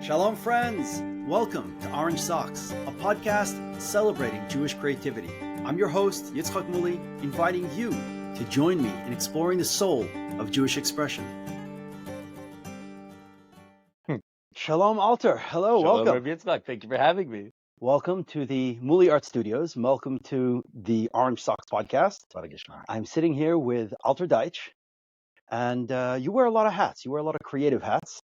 Shalom, friends! Welcome to Orange Socks, a podcast celebrating Jewish creativity. I'm your host, Yitzchok Moully, inviting you to join me in exploring the soul of Jewish expression. Shalom, Alter. Hello, Shalom, welcome. Rabbi Yitzchok. Thank you for having me. Welcome to the Moully Art Studios. Welcome to the Orange Socks podcast. I'm sitting here with Alter Deitsch, and you wear a lot of hats. You wear a lot of creative hats.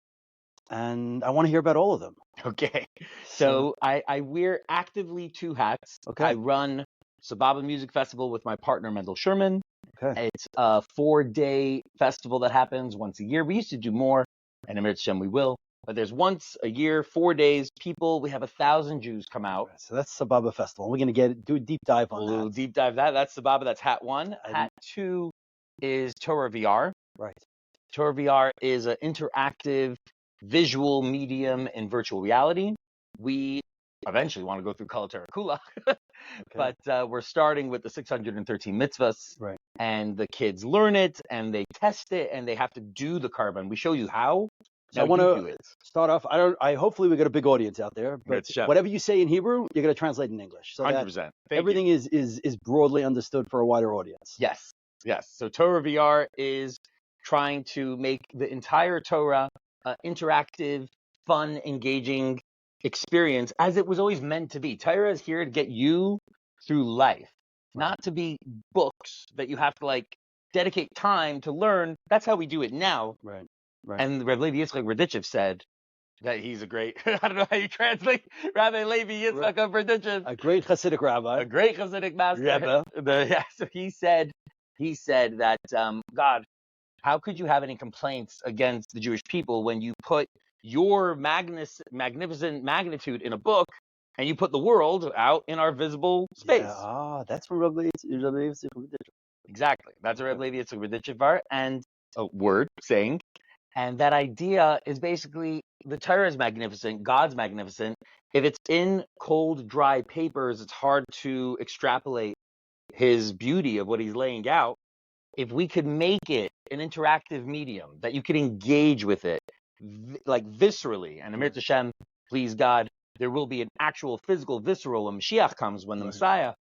And I want to hear about all of them. Okay. So I wear actively two hats. Okay. I run Sababa Music Festival with my partner, Mendel Sherman. Okay. It's a 4-day festival that happens once a year. We used to do more, and in Hashem we will. But there's once a year, 4 days. We have 1,000 Jews come out. So that's Sababa Festival. We're going to do a deep dive on that. We'll deep dive that. That's Sababa. That's hat one. Hat two is Torah VR. Right. Torah VR is an interactive visual medium in virtual reality. We eventually want to go through Kol Torah Kula, but we're starting with the 613 mitzvahs, right? And the kids learn it, and they test it, and they have to do the carbon. We show you how. So I want to start off. Hopefully we got a big audience out there, but whatever you say in Hebrew, you're going to translate in English, so 100%. that everything is broadly understood for a wider audience. Yes. So Torah VR is trying to make the entire Torah interactive, fun, engaging experience as it was always meant to be. Torah is here to get you through life, not to be books that you have to dedicate time to learn. That's how we do it now. Right. And Rabbi Yitzchok Moully said that he's a great, I don't know how you translate Rabbi Levi Yitzchok of Berditchev. A great Hasidic rabbi. A great Hasidic master. So he said that, God, how could you have any complaints against the Jewish people when you put your magnificent magnitude in a book and you put the world out in our visible space? Yeah, that's from Rabbi Yitzchok Moully. Exactly. That's a Rabbi Yitzchok Moully and a word saying. And that idea is basically the Torah is magnificent, God's magnificent. If it's in cold, dry papers, it's hard to extrapolate his beauty of what he's laying out. If we could make it an interactive medium that you could engage with it, viscerally, and Amir Tashem, please God, there will be an actual physical, visceral when Mashiach comes, when the Messiah.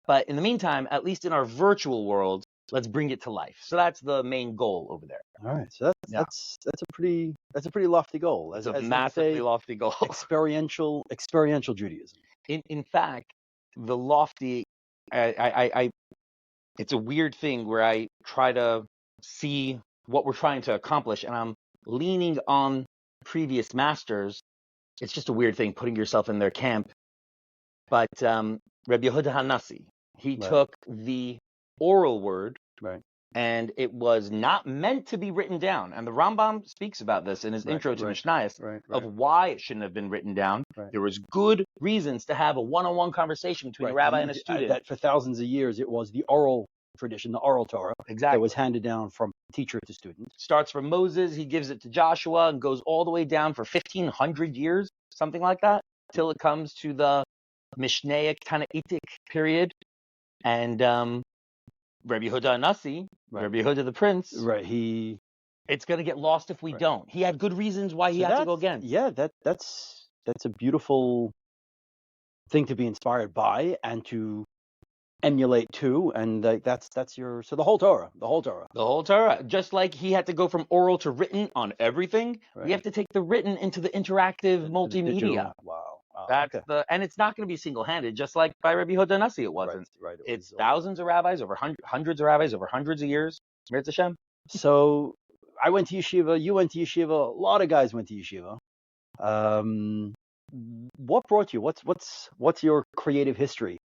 But in the meantime, at least in our virtual world, let's bring it to life. So that's the main goal over there. All right. So that's a pretty lofty goal. It's a massively lofty goal. Experiential Judaism. In fact, the lofty, it's a weird thing where I try to see what we're trying to accomplish, and I'm leaning on previous masters. It's just a weird thing putting yourself in their camp. But Rabbi Yehuda Hanassi, he took the oral word, and it was not meant to be written down. And the Rambam speaks about this in his intro to Mishnayos of why it shouldn't have been written down. There was good reasons to have a one-on-one conversation between a rabbi and a student. That for thousands of years, it was the oral tradition, the oral Torah, that was handed down from teacher to student. Starts from Moses, he gives it to Joshua, and goes all the way down for 1,500 years, something like that, till it comes to the Mishnaic Tanaitic period. And Rabbi Yehuda Hanassi, Rabbi Yehuda the Prince, it's going to get lost if we don't. He had good reasons why he had to go against. Yeah, that's a beautiful thing to be inspired by and to emulate too, and that's your the whole Torah. Just like he had to go from oral to written on everything, we have to take the written into the interactive multimedia. Wow. That's and it's not going to be single-handed, just like by Rabbi Yehuda Hanassi it wasn't. It's thousands of rabbis, over hundreds of rabbis, over hundreds of years. Mirz Hashem. So I went to yeshiva, you went to yeshiva, a lot of guys went to yeshiva. What brought you? What's your creative history?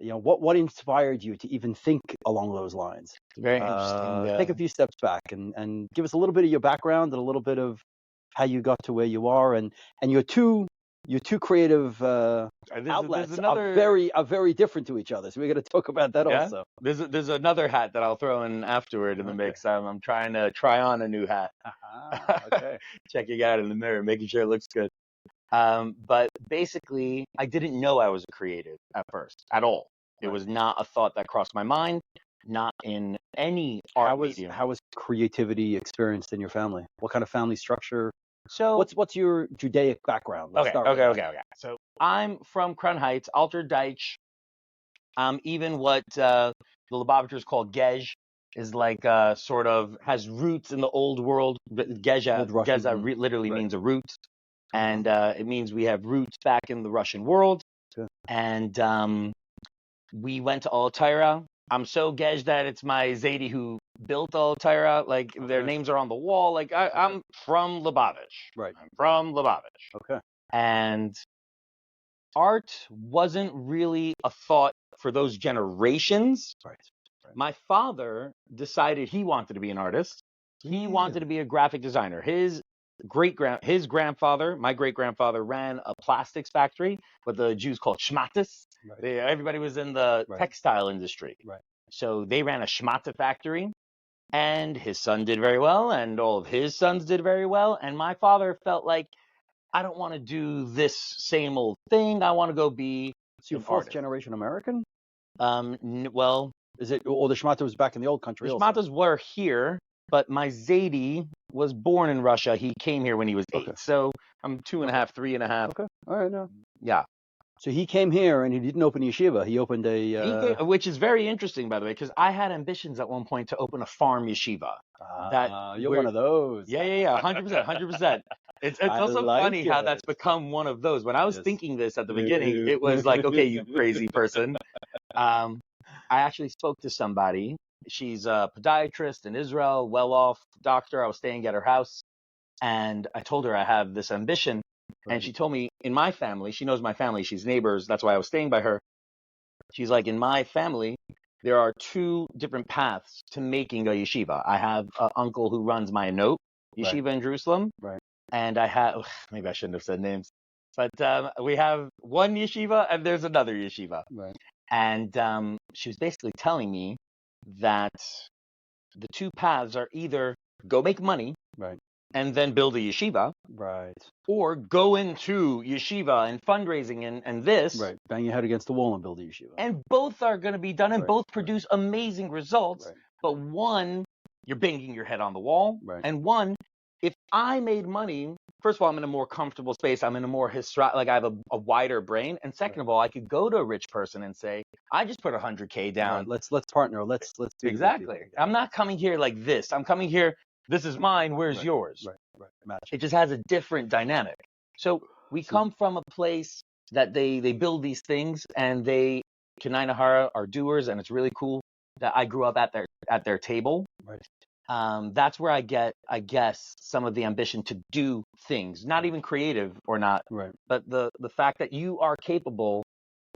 What inspired you to even think along those lines? Very interesting. Take a few steps back and give us a little bit of your background and a little bit of how you got to where you are, and your two creative outlets are very different to each other. So we're going to talk about that also. There's another hat that I'll throw in afterward in the mix. I'm trying to try on a new hat. Checking out in the mirror, making sure it looks good. But basically, I didn't know I was a creative at first, at all. It was not a thought that crossed my mind, not in any art medium. How was creativity experienced in your family? What kind of family structure So What's your Judaic background? Let's okay, start okay, with okay, okay. So I'm from Crown Heights, Alter Deitch. Even what the Lubavitchers call Gej is like sort of has roots in the old world. Old Russian. Literally Right. means a root, and Uh-huh. it means we have roots back in the Russian world. Sure. And we went to Altaira. I'm so Gej that it's my Zaidi who built Altaira. Like their Okay. names are on the wall. Like I'm from Lubavitch. Right. I'm from Lubavitch. Okay. And art wasn't really a thought for those generations. Right. Right. My father decided he wanted to be an artist. He wanted to be a graphic designer. His grandfather, my great grandfather, ran a plastics factory, what the Jews called shmatis. Right. Everybody was in the Right. textile industry. Right. So they ran a shmata factory, and his son did very well, and all of his sons did very well. And my father felt like, I don't want to do this same old thing. I want to go be So you're an fourth artist. generation American? Well, Is it? Or the Shmata was back in the old country the also? Shmatas were here, but my Zaidi was born in Russia. He came here when he was 8. Okay. So I'm 2.5, 3.5. Okay. All right. No. Yeah. So he came here and he didn't open yeshiva. He opened a. Which is very interesting, by the way, because I had ambitions at one point to open a farm yeshiva. You're one of those. Yeah, 100%, 100%. It's also like funny how it. that's become one of those. When I was Yes. thinking this at the beginning, it was like, okay, you crazy person. I actually spoke to somebody. She's a podiatrist in Israel, well-off doctor. I was staying at her house, and I told her I have this ambition. And she told me, in my family, she knows my family, she's neighbors, that's why I was staying by her. She's like, in my family, there are 2 different paths to making a yeshiva. I have an uncle who runs my note yeshiva in Jerusalem. Right. And I have, maybe I shouldn't have said names, but we have one yeshiva and there's another yeshiva. Right. And she was basically telling me that the 2 paths are either go make money Right. and then build a yeshiva, Right. or go into yeshiva and fundraising and this. Right. Bang your head against the wall and build a yeshiva. And both are going to be done and both produce amazing results. Right. But one, you're banging your head on the wall. Right. And one, if I made money, first of all, I'm in a more comfortable space. I'm in a more like I have a wider brain. And second of all, I could go to a rich person and say, I just put $100K down. Right. Let's partner. Let's do exactly. I'm not coming here like this. I'm coming here. This is mine. Where's yours? Right. Right. Match. It just has a different dynamic. So we come from a place that they build these things, and they, Kenai Nahara, are doers, and it's really cool that I grew up at their table. Right. That's where I get, I guess, some of the ambition to do things, not even creative or not, Right. but the fact that you are capable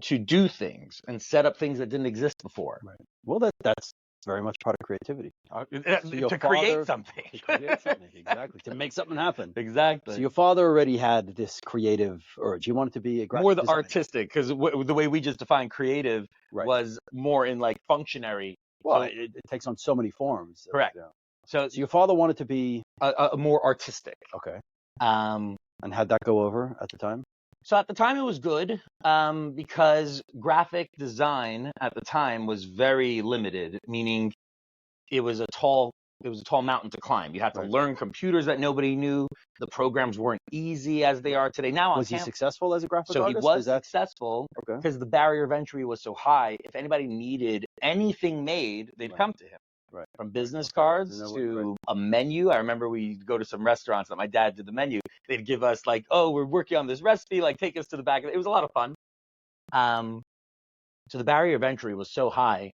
to do things and set up things that didn't exist before. Right. Well, that's very much part of creativity. To create something. To create something, exactly. To make something happen. Exactly. So your father already had this creative urge. He wanted to be a graphic more the designer. artistic, because the way we just defined creative was more in like functionary. Well, it takes on so many forms. Correct. So your father wanted to be a more artistic. Okay. And how'd that go over at the time? So at the time it was good, because graphic design at the time was very limited, meaning it was a tall mountain to climb. You had to learn computers that nobody knew. The programs weren't easy as they are today. Now was he successful as a graphic artist? So he was successful because the barrier of entry was so high. If anybody needed anything made, they'd come to him. Right. From business cards to a menu. I remember we'd go to some restaurants that my dad did the menu. They'd give us like, oh, we're working on this recipe, like take us to the back. It was a lot of fun. So the barrier of entry was so high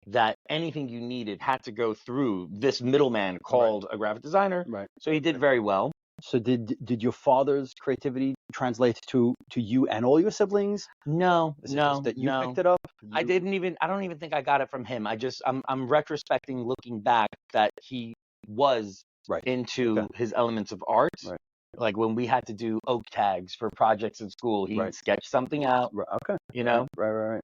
that anything you needed had to go through this middleman called a graphic designer. Right. So he did very well. So did your father's creativity translate to you and all your siblings? No, that you picked it up? I don't even think I got it from him. I'm retrospecting, looking back, that he was into his elements of art. Right. Like when we had to do oak tags for projects in school, he'd sketch something out. Okay. You know? Right.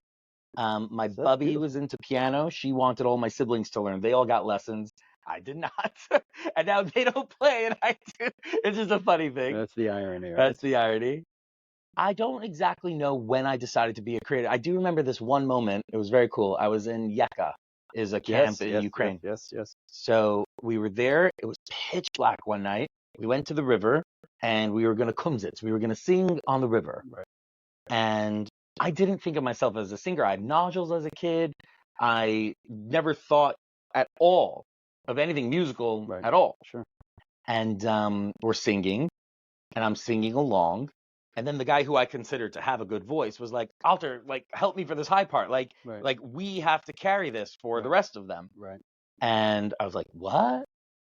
My bubby was into piano. She wanted all my siblings to learn. They all got lessons. I did not. And now they don't play and I do. It's just a funny thing. That's the irony. Right? That's the irony. I don't exactly know when I decided to be a creator. I do remember this one moment. It was very cool. I was in Yeka, is a camp in Ukraine. Yes. So we were there. It was pitch black one night. We went to the river and we were going to kumsitz. We were going to sing on the river. Right. And I didn't think of myself as a singer. I had nodules as a kid. I never thought at all of anything musical at all. Sure. And we're singing, and I'm singing along. And then the guy who I considered to have a good voice was like, Alter, like, help me for this high part. Like, we have to carry this for the rest of them. Right. And I was like, what?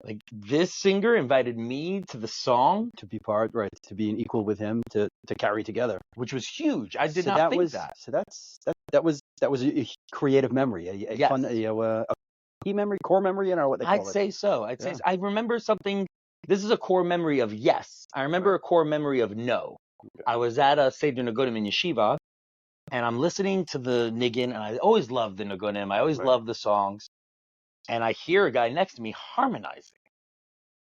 Like, this singer invited me to the song to be part, to be an equal with him, to carry together, which was huge. I did not think that. So that was a creative memory, a fun, a key memory, core memory, what they call it. I'd say so. I remember something. This is a core memory of yes. I remember a core memory of no. Okay. I was at a Seder Nagunim in Yeshiva, and I'm listening to the niggin, and I always loved the Nagunim. I always loved the songs. And I hear a guy next to me harmonizing.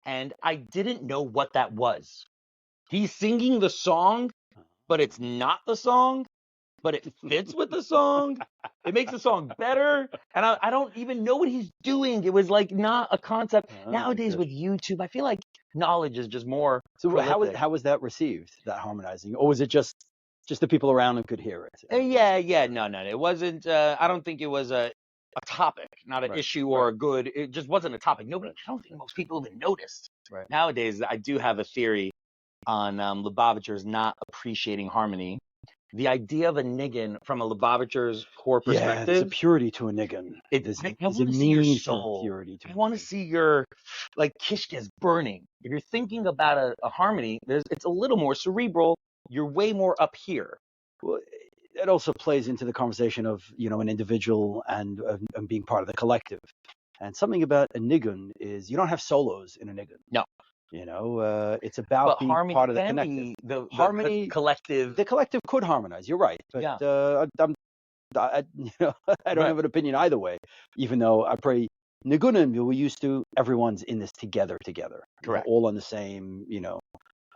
And I didn't know what that was. He's singing the song, but it's not the song, but it fits with the song. It makes the song better. And I don't even know what he's doing. It was like not a concept. Nowadays with YouTube, I feel like knowledge is just more. So how was that received, that harmonizing? Or was it just the people around who could hear it? Yeah. No. It wasn't, I don't think it was a topic, not an issue or a good. It just wasn't a topic. Nobody, I don't think most people even noticed. Right. Nowadays, I do have a theory on Lubavitchers not appreciating harmony. The idea of a niggin from a Lubavitcher's core perspective. There's a purity to a niggin. There's a meaningful purity to it. I want to see your, like, kishkas burning. If you're thinking about a harmony, it's a little more cerebral. You're way more up here. Well, it also plays into the conversation of, an individual and being part of the collective. And something about a nigun is you don't have solos in a nigun. No. It's about being part of the collective. The collective. The collective could harmonize. You're right. But I don't have an opinion either way, even though I pray nigunim, we're used to everyone's in this together. Correct. All on the same,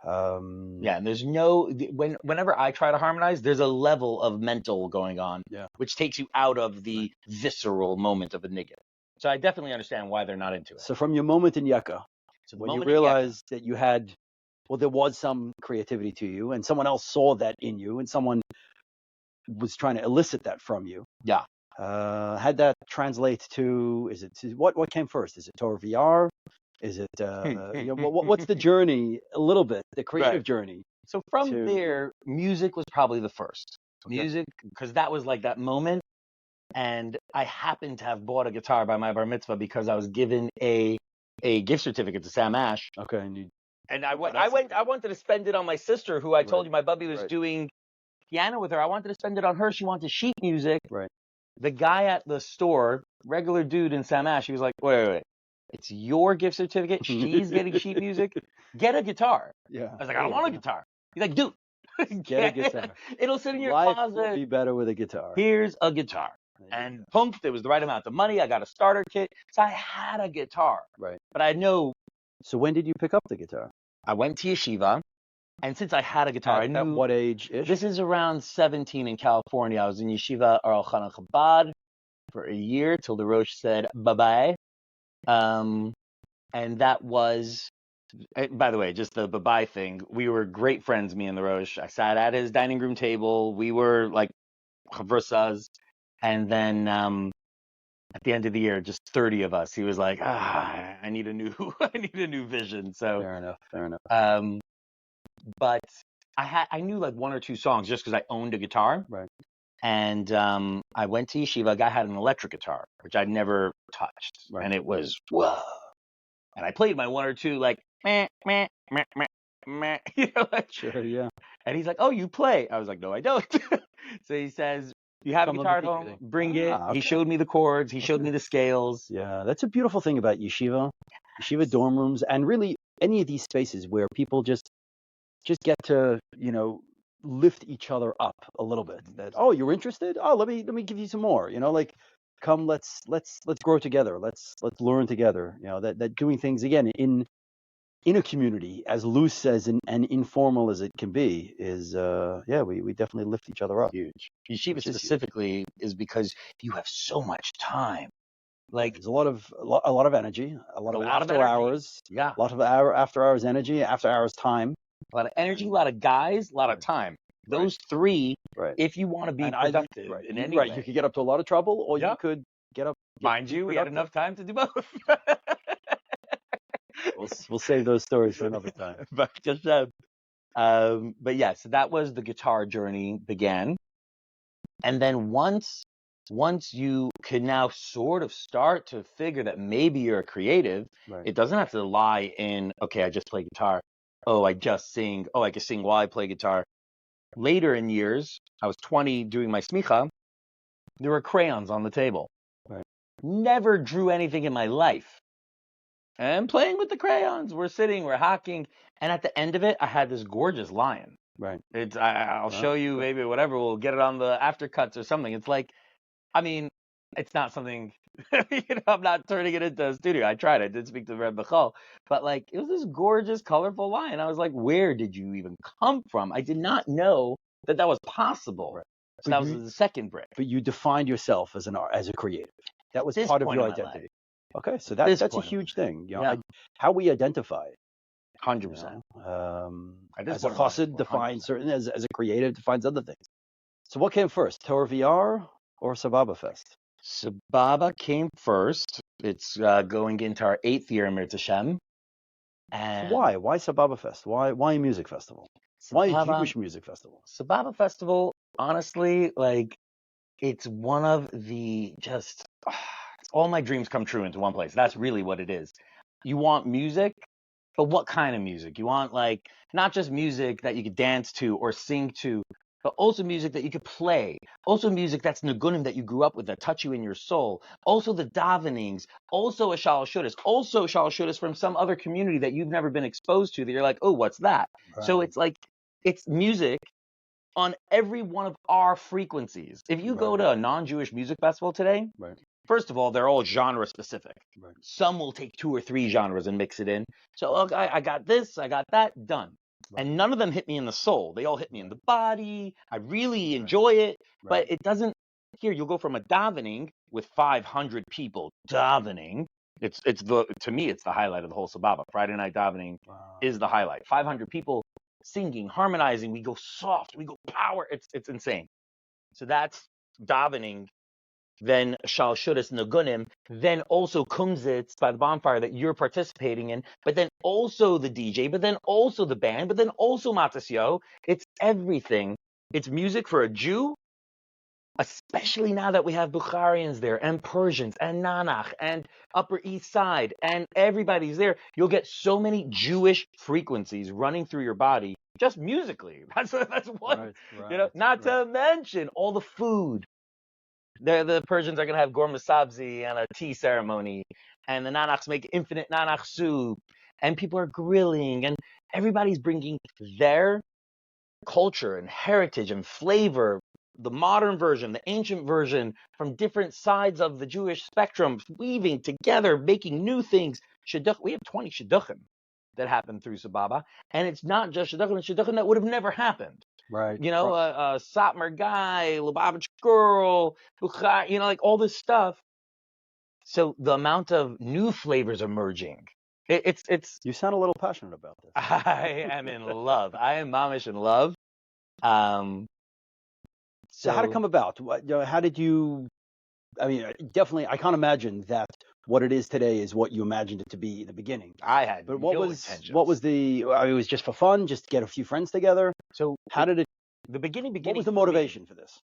and there's whenever I try to harmonize, there's a level of mental going on, which takes you out of the visceral moment of a niggin. So I definitely understand why they're not into it. So from your moment in Yucca, when you realized that you had, there was some creativity to you, and someone else saw that in you, and someone was trying to elicit that from you. Yeah. Had that translate to? What came first? Is it Torah VR? Is it, what's the journey a little bit, the creative journey? So from there, music was probably the first. Okay. Music, because that was like that moment. And I happened to have bought a guitar by my bar mitzvah because I was given a gift certificate to Sam Ash. Okay. And I wanted to spend it on my sister, who I told you my bubby was doing piano with her. I wanted to spend it on her. She wanted sheet music. Right. The guy at the store, regular dude in Sam Ash, he was like, wait. It's your gift certificate. She's getting sheet music. Get a guitar. Yeah. I was like, I don't want a guitar. He's like, dude, get a guitar. It'll sit in your Life closet. Will be better with a guitar. Here's a guitar. And pumped. It was the right amount of money. I got a starter kit. So I had a guitar. Right. But I had no. So when did you pick up the guitar? I went to yeshiva. And since I had a guitar, I knew. At what age-ish? This is around 17 in California. I was in yeshiva Oral Chana Chabad for a year till the Rosh said bye-bye. And that was, by the way, just the bye-bye thing. We were great friends, me and the Rosh. I sat at his dining room table. We were like chavrussas. And then at the end of the year, just 30 of us. He was like, I need a new vision. So fair enough. But I knew like one or two songs just because I owned a guitar. Right. And I went to yeshiva. A guy had an electric guitar, which I'd never touched. Right. And it was, whoa. And I played my one or two, like, meh, meh, meh, meh, meh. Sure, yeah. And he's like, oh, you play? I was like, no, I don't. So he says, you have a guitar at home? Bring it. Okay. He showed me the chords. He showed me the scales. Yeah, that's a beautiful thing about yeshiva dorm rooms, and really any of these spaces where people just get to, lift each other up a little bit. That, oh, you're interested? Oh, let me give you some more. Like, come, let's grow together. Let's learn together. That doing things again in a community as loose as and informal as it can be is we definitely lift each other up. Huge. Yeshiva specifically is because you have so much time. Like, there's a lot of energy, a lot of after hours. Yeah. A lot of after hours energy, after hours time. A lot of energy, a lot of guys, a lot of time. Those three, Right. if you want to be And productive in any way. you could get up to a lot of trouble, or you Yep. could get Mind be you, we had productive. enough time to do both. We'll save those stories for another time. But yeah, so that was the guitar journey began. And then once you can now sort of start to figure that maybe you're a creative, Right. it doesn't have to lie in, okay, I just play guitar. Oh, I just sing. Oh, I can sing while I play guitar. Later in years, I was 20 doing my smicha. There were crayons on the table. Right. Never drew anything in my life. And playing with the crayons. We're sitting, we're hacking. And at the end of it, I had this gorgeous lion. Right. I'll show you maybe whatever. We'll get it on the aftercuts or something. It's like, I mean, it's not something, I'm not turning it into a studio. I tried. I did speak to Reb Michal. But like, it was this gorgeous, colorful lion. I was like, where did you even come from? I did not know that was possible. Right. So that was the second brick. But you defined yourself as a creative. That was part of your identity. Okay, so that's a huge thing. You know, how we identify. 100%. As a chassid defines certain, as a creative defines other things. So what came first, Torah VR or Sababa Fest? Sababa came first. It's going into our 8th year in Mirz Hashem. And why Sababa Fest? Why a music festival? Why a Jewish music festival? Sababa Festival, honestly, like, it's one of the all my dreams come true into one place. That's really what it is. You want music, but what kind of music? You want, like, not just music that you could dance to or sing to, but also music that you could play. Also music that's nigunim that you grew up with, that touch you in your soul. Also the davenings. Also a shal shudas. Also shal shudas from some other community that you've never been exposed to that you're like, oh, what's that? Right. So it's like, it's music on every one of our frequencies. If you go to a non-Jewish music festival today, first of all, they're all genre specific. Right. Some will take 2 or 3 genres and mix it in. So okay, I got this, I got that, done. Right. And none of them hit me in the soul. They all hit me in the body. I really enjoy it, but it doesn't. Here, you'll go from a davening with 500 people davening. To me, it's the highlight of the whole Sababa. Friday night davening is the highlight. 500 people singing, harmonizing. We go soft, we go power. It's insane. So that's davening. Then shal shudas nagunim, then also kumzitz by the bonfire that you're participating in, but then also the DJ, but then also the band, but then also matasyo. It's everything. It's music for a Jew, especially now that we have Bukharians there, and Persians, and Nanach, and Upper East Side, and everybody's there. You'll get so many Jewish frequencies running through your body, just musically. That's one. Right, not to mention all the food. The Persians are going to have gorma sabzi and a tea ceremony, and the Nanachs make infinite Nanach soup, and people are grilling, and everybody's bringing their culture and heritage and flavor, the modern version, the ancient version, from different sides of the Jewish spectrum, weaving together, making new things. We have 20 shidduchim that happen through Sababa, and it's not just shidduchim that would have never happened. Right. You know, a Satmar guy, Lubavitch girl, Bukhari, like all this stuff. So the amount of new flavors emerging, it's. You sound a little passionate about this. I am in love. I am mamish in love. So how did it come about? How did you? I mean, definitely, I can't imagine that what it is today is what you imagined it to be in the beginning. I had, but what was the? I mean, it was just for fun, just to get a few friends together. So how did it? The beginning. What was the motivation for this?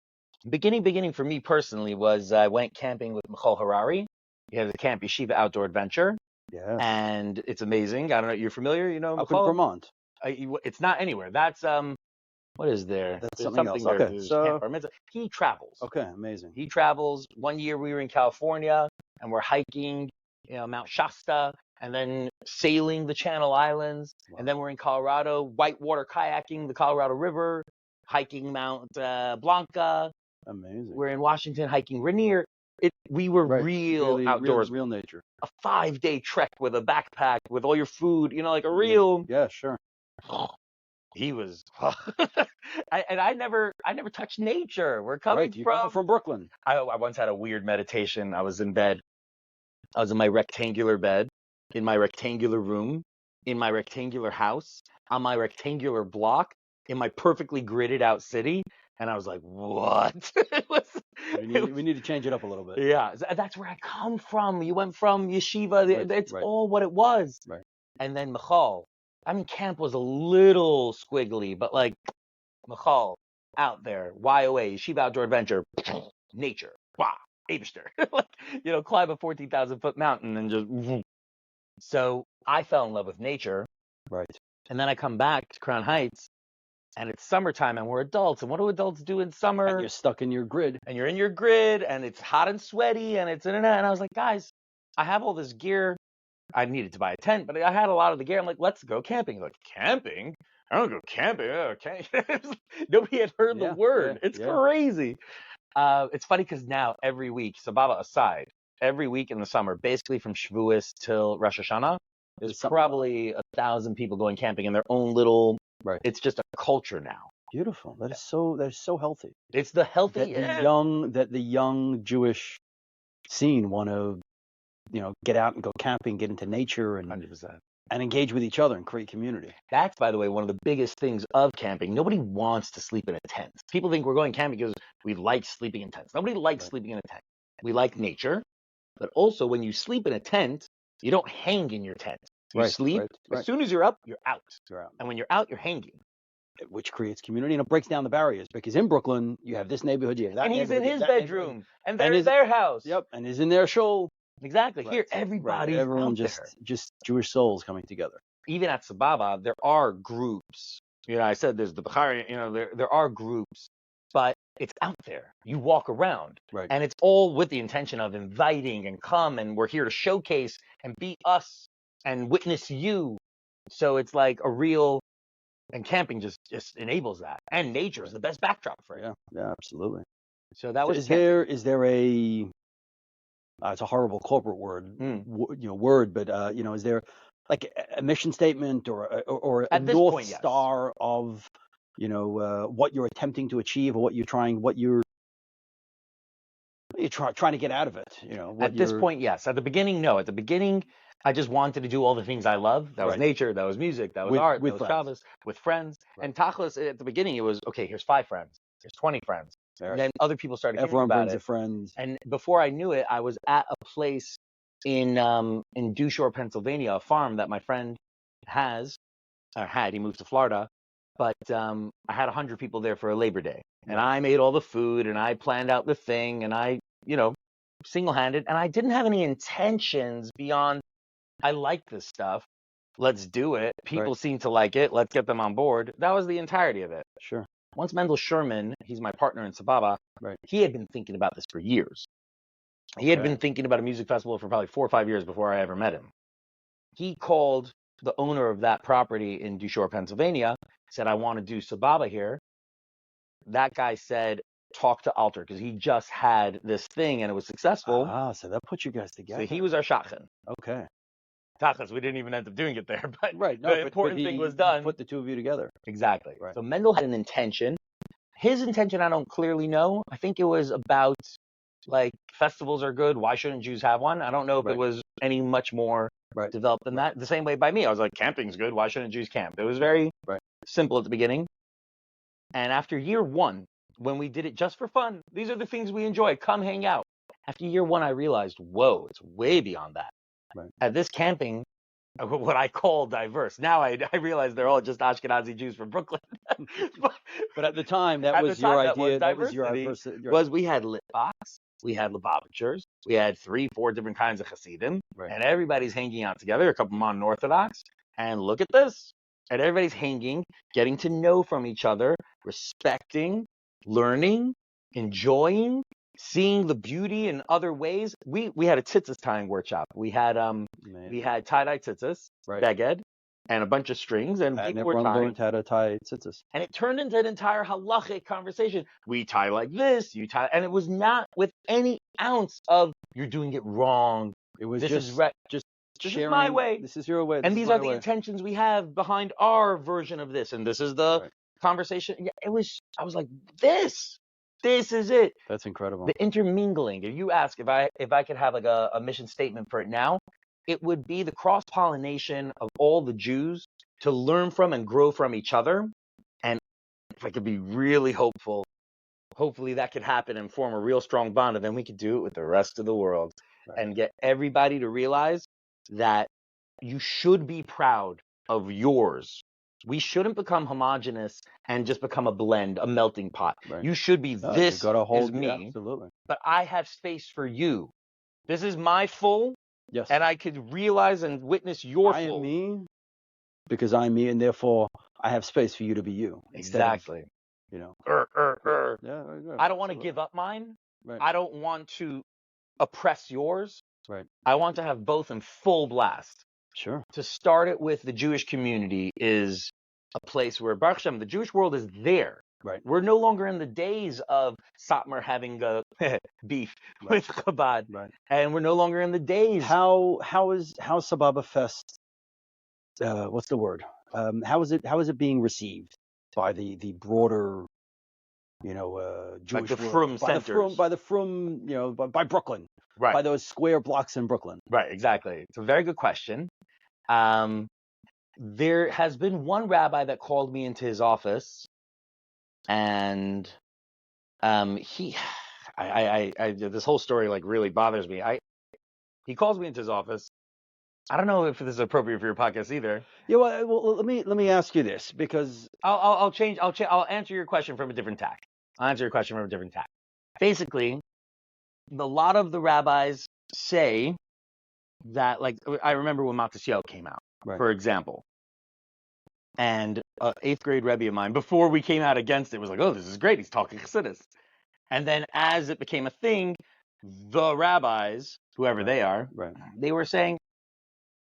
Beginning for me personally was I went camping with Michal Harari. He has a Camp Yeshiva Outdoor Adventure. Yeah. And it's amazing. I don't know. You're familiar? You know, up in Vermont. It's not anywhere. That's what is there? That's something else. Okay. So he travels. Okay, amazing. He travels. One year we were in California and we're hiking, Mount Shasta, and then sailing the Channel Islands, and then we're in Colorado, whitewater kayaking the Colorado River, hiking Mount Blanca. Amazing. We're in Washington hiking Rainier. We were really outdoors, real nature. A 5-day trek with a backpack with all your food, like a real. Yeah, sure. He was, I never touched nature. We're coming from Brooklyn. I once had a weird meditation. I was in bed. I was in my rectangular bed, in my rectangular room, in my rectangular house, on my rectangular block, in my perfectly gridded out city. And I was like, what? We need to change it up a little bit. Yeah, that's where I come from. You went from yeshiva. Right, It's right. all what it was. Right. And then Michal. I mean, camp was a little squiggly, but like Michal out there, YOA, Yeshiva Outdoor Adventure, nature, wow, Abishter. Like, climb a 14,000 foot mountain and just. So I fell in love with nature. Right. And then I come back to Crown Heights and it's summertime and we're adults. And what do adults do in summer? And you're stuck in your grid. And you're in your grid and it's hot and sweaty and it's internet. And I was like, guys, I have all this gear. I needed to buy a tent, but I had a lot of the gear. I'm like, let's go camping. Like, camping? I don't go camping. Okay. Nobody had heard the word. It's crazy. It's funny because now every week, Sababa aside, every week in the summer, basically from Shavuos till Rosh Hashanah, there's probably 1,000 people going camping in their own little. Right. It's just a culture now. Beautiful. That is so healthy. It's the healthy that the young Jewish scene want to, get out and go camping, get into nature, and 100%. And engage with each other and create community. That's, by the way, one of the biggest things of camping. Nobody wants to sleep in a tent. People think we're going camping because we like sleeping in tents. Nobody likes sleeping in a tent. We like nature, but also when you sleep in a tent, you don't hang in your tent. You sleep. As soon as you're up, you're out. And when you're out, you're hanging. Which creates community, and it breaks down the barriers, because in Brooklyn, you have this neighborhood, you have that neighborhood. And he's in his bedroom, and they're in their house. Yep, and he's in their shul. Exactly. Here, everybody's everyone out just Jewish souls coming together. Even at Sababa, there are groups. I said there's the Bukhari, there are groups, but it's out there. You walk around. Right. And it's all with the intention of inviting and come, and we're here to showcase and be us and witness you. So it's like a real, and camping just enables that. And nature is the best backdrop for it. Yeah, absolutely. So that was. Is there a it's a horrible corporate word, but is there like a mission statement or a North Star of what you're attempting to achieve, or what you're trying to get out of it? At this point, yes. At the beginning, no. At the beginning, I just wanted to do all the things I love. That was nature, that was music, that was art, that was Shabbos, with friends. Right. And Tachlis, at the beginning, it was, okay, here's 5 friends, here's 20 friends. And then other people started hearing about it. Everyone brings a friend. And before I knew it, I was at a place in Dewshore, Pennsylvania, a farm that my friend had. He moved to Florida. But I had 100 people there for a Labor Day. And I made all the food, and I planned out the thing, and I, single-handed. And I didn't have any intentions beyond, I like this stuff. Let's do it. People seem to like it. Let's get them on board. That was the entirety of it. Sure. Once Mendel Sherman, he's my partner in Sababa, he had been thinking about this for years. He had been thinking about a music festival for probably 4 or 5 years before I ever met him. He called the owner of that property in Dewshore, Pennsylvania, said, I want to do Sababa here. That guy said, talk to Alter, because he just had this thing and it was successful. So that put you guys together. So he was our shachan. Okay. Tachlis, we didn't even end up doing it there, but the important thing was done. Put the two of you together. Exactly. Right. So Mendel had an intention. His intention, I don't clearly know. I think it was about, like, festivals are good. Why shouldn't Jews have one? I don't know if it was any much more developed than that. The same way by me. I was like, camping's good. Why shouldn't Jews camp? It was very simple at the beginning. And after year 1, when we did it just for fun, these are the things we enjoy. Come hang out. After year 1, I realized, whoa, it's way beyond that. Right. At this camping, what I call diverse. Now I realize they're all just Ashkenazi Jews from Brooklyn. but at the time, that was your idea. That was your was we had lit box, we had Lubavitchers, we had 3-4 different kinds of Hasidim, and everybody's hanging out together. A couple modern Orthodox, and look at this. And everybody's hanging, getting to know from each other, respecting, learning, enjoying, seeing the beauty in other ways. We had a tzitzis tying workshop. We had tie-dye tzitzis, beged, and a bunch of strings, and people were tying. Learned how to tie tzitzis. And it turned into an entire halachic conversation. We tie like this, you tie, and it was not with any ounce of you're doing it wrong. It was this just this is my way. This is your way. And these are the intentions we have behind our version of this, and this is the conversation. Yeah, I was like, this is it. That's incredible. The intermingling. If you ask if I could have like a mission statement for it now, it would be the cross-pollination of all the Jews to learn from and grow from each other. And if I could be really hopeful, hopefully that could happen and form a real strong bond, and then we could do it with the rest of the world and get everybody to realize that you should be proud of yours. We shouldn't become homogenous and just become a blend, a melting pot. Right. You should be, No, this you gotta hold, is me, absolutely. but I have space for you. This is my full, Yes. and I could realize and witness your I full. am me because I'm me, and therefore I have space for you to be you. Exactly. Of, you know. Yeah, right, I don't want to give up mine. Right. I don't want to oppress yours. Right. I want to have both in full blast. Sure. To start it with the Jewish community is a place where, Baruch Hashem, the Jewish world is there. Right. We're no longer in the days of Satmar having a beef with Chabad. Right. And we're no longer in the days. How Sababa Fest? What's the word? How is it being received by the broader, Jewish like the world? Frum centers. By the Frum, by Brooklyn. Right. By those square blocks in Brooklyn. Right, exactly. It's a very good question. There has been one rabbi that called me into his office, and this whole story like really bothers me. He calls me into his office. I don't know if this is appropriate for your podcast either. Yeah, well, let me ask you this, because I'll answer your question from a different tack. Basically, a lot of the rabbis say that, like, I remember when Matisyahu came out, for example, and an 8th grade Rebbe of mine, before we came out against it, was like, oh, this is great, he's talking Chassidus. And then as it became a thing, the rabbis, whoever they are, they were saying,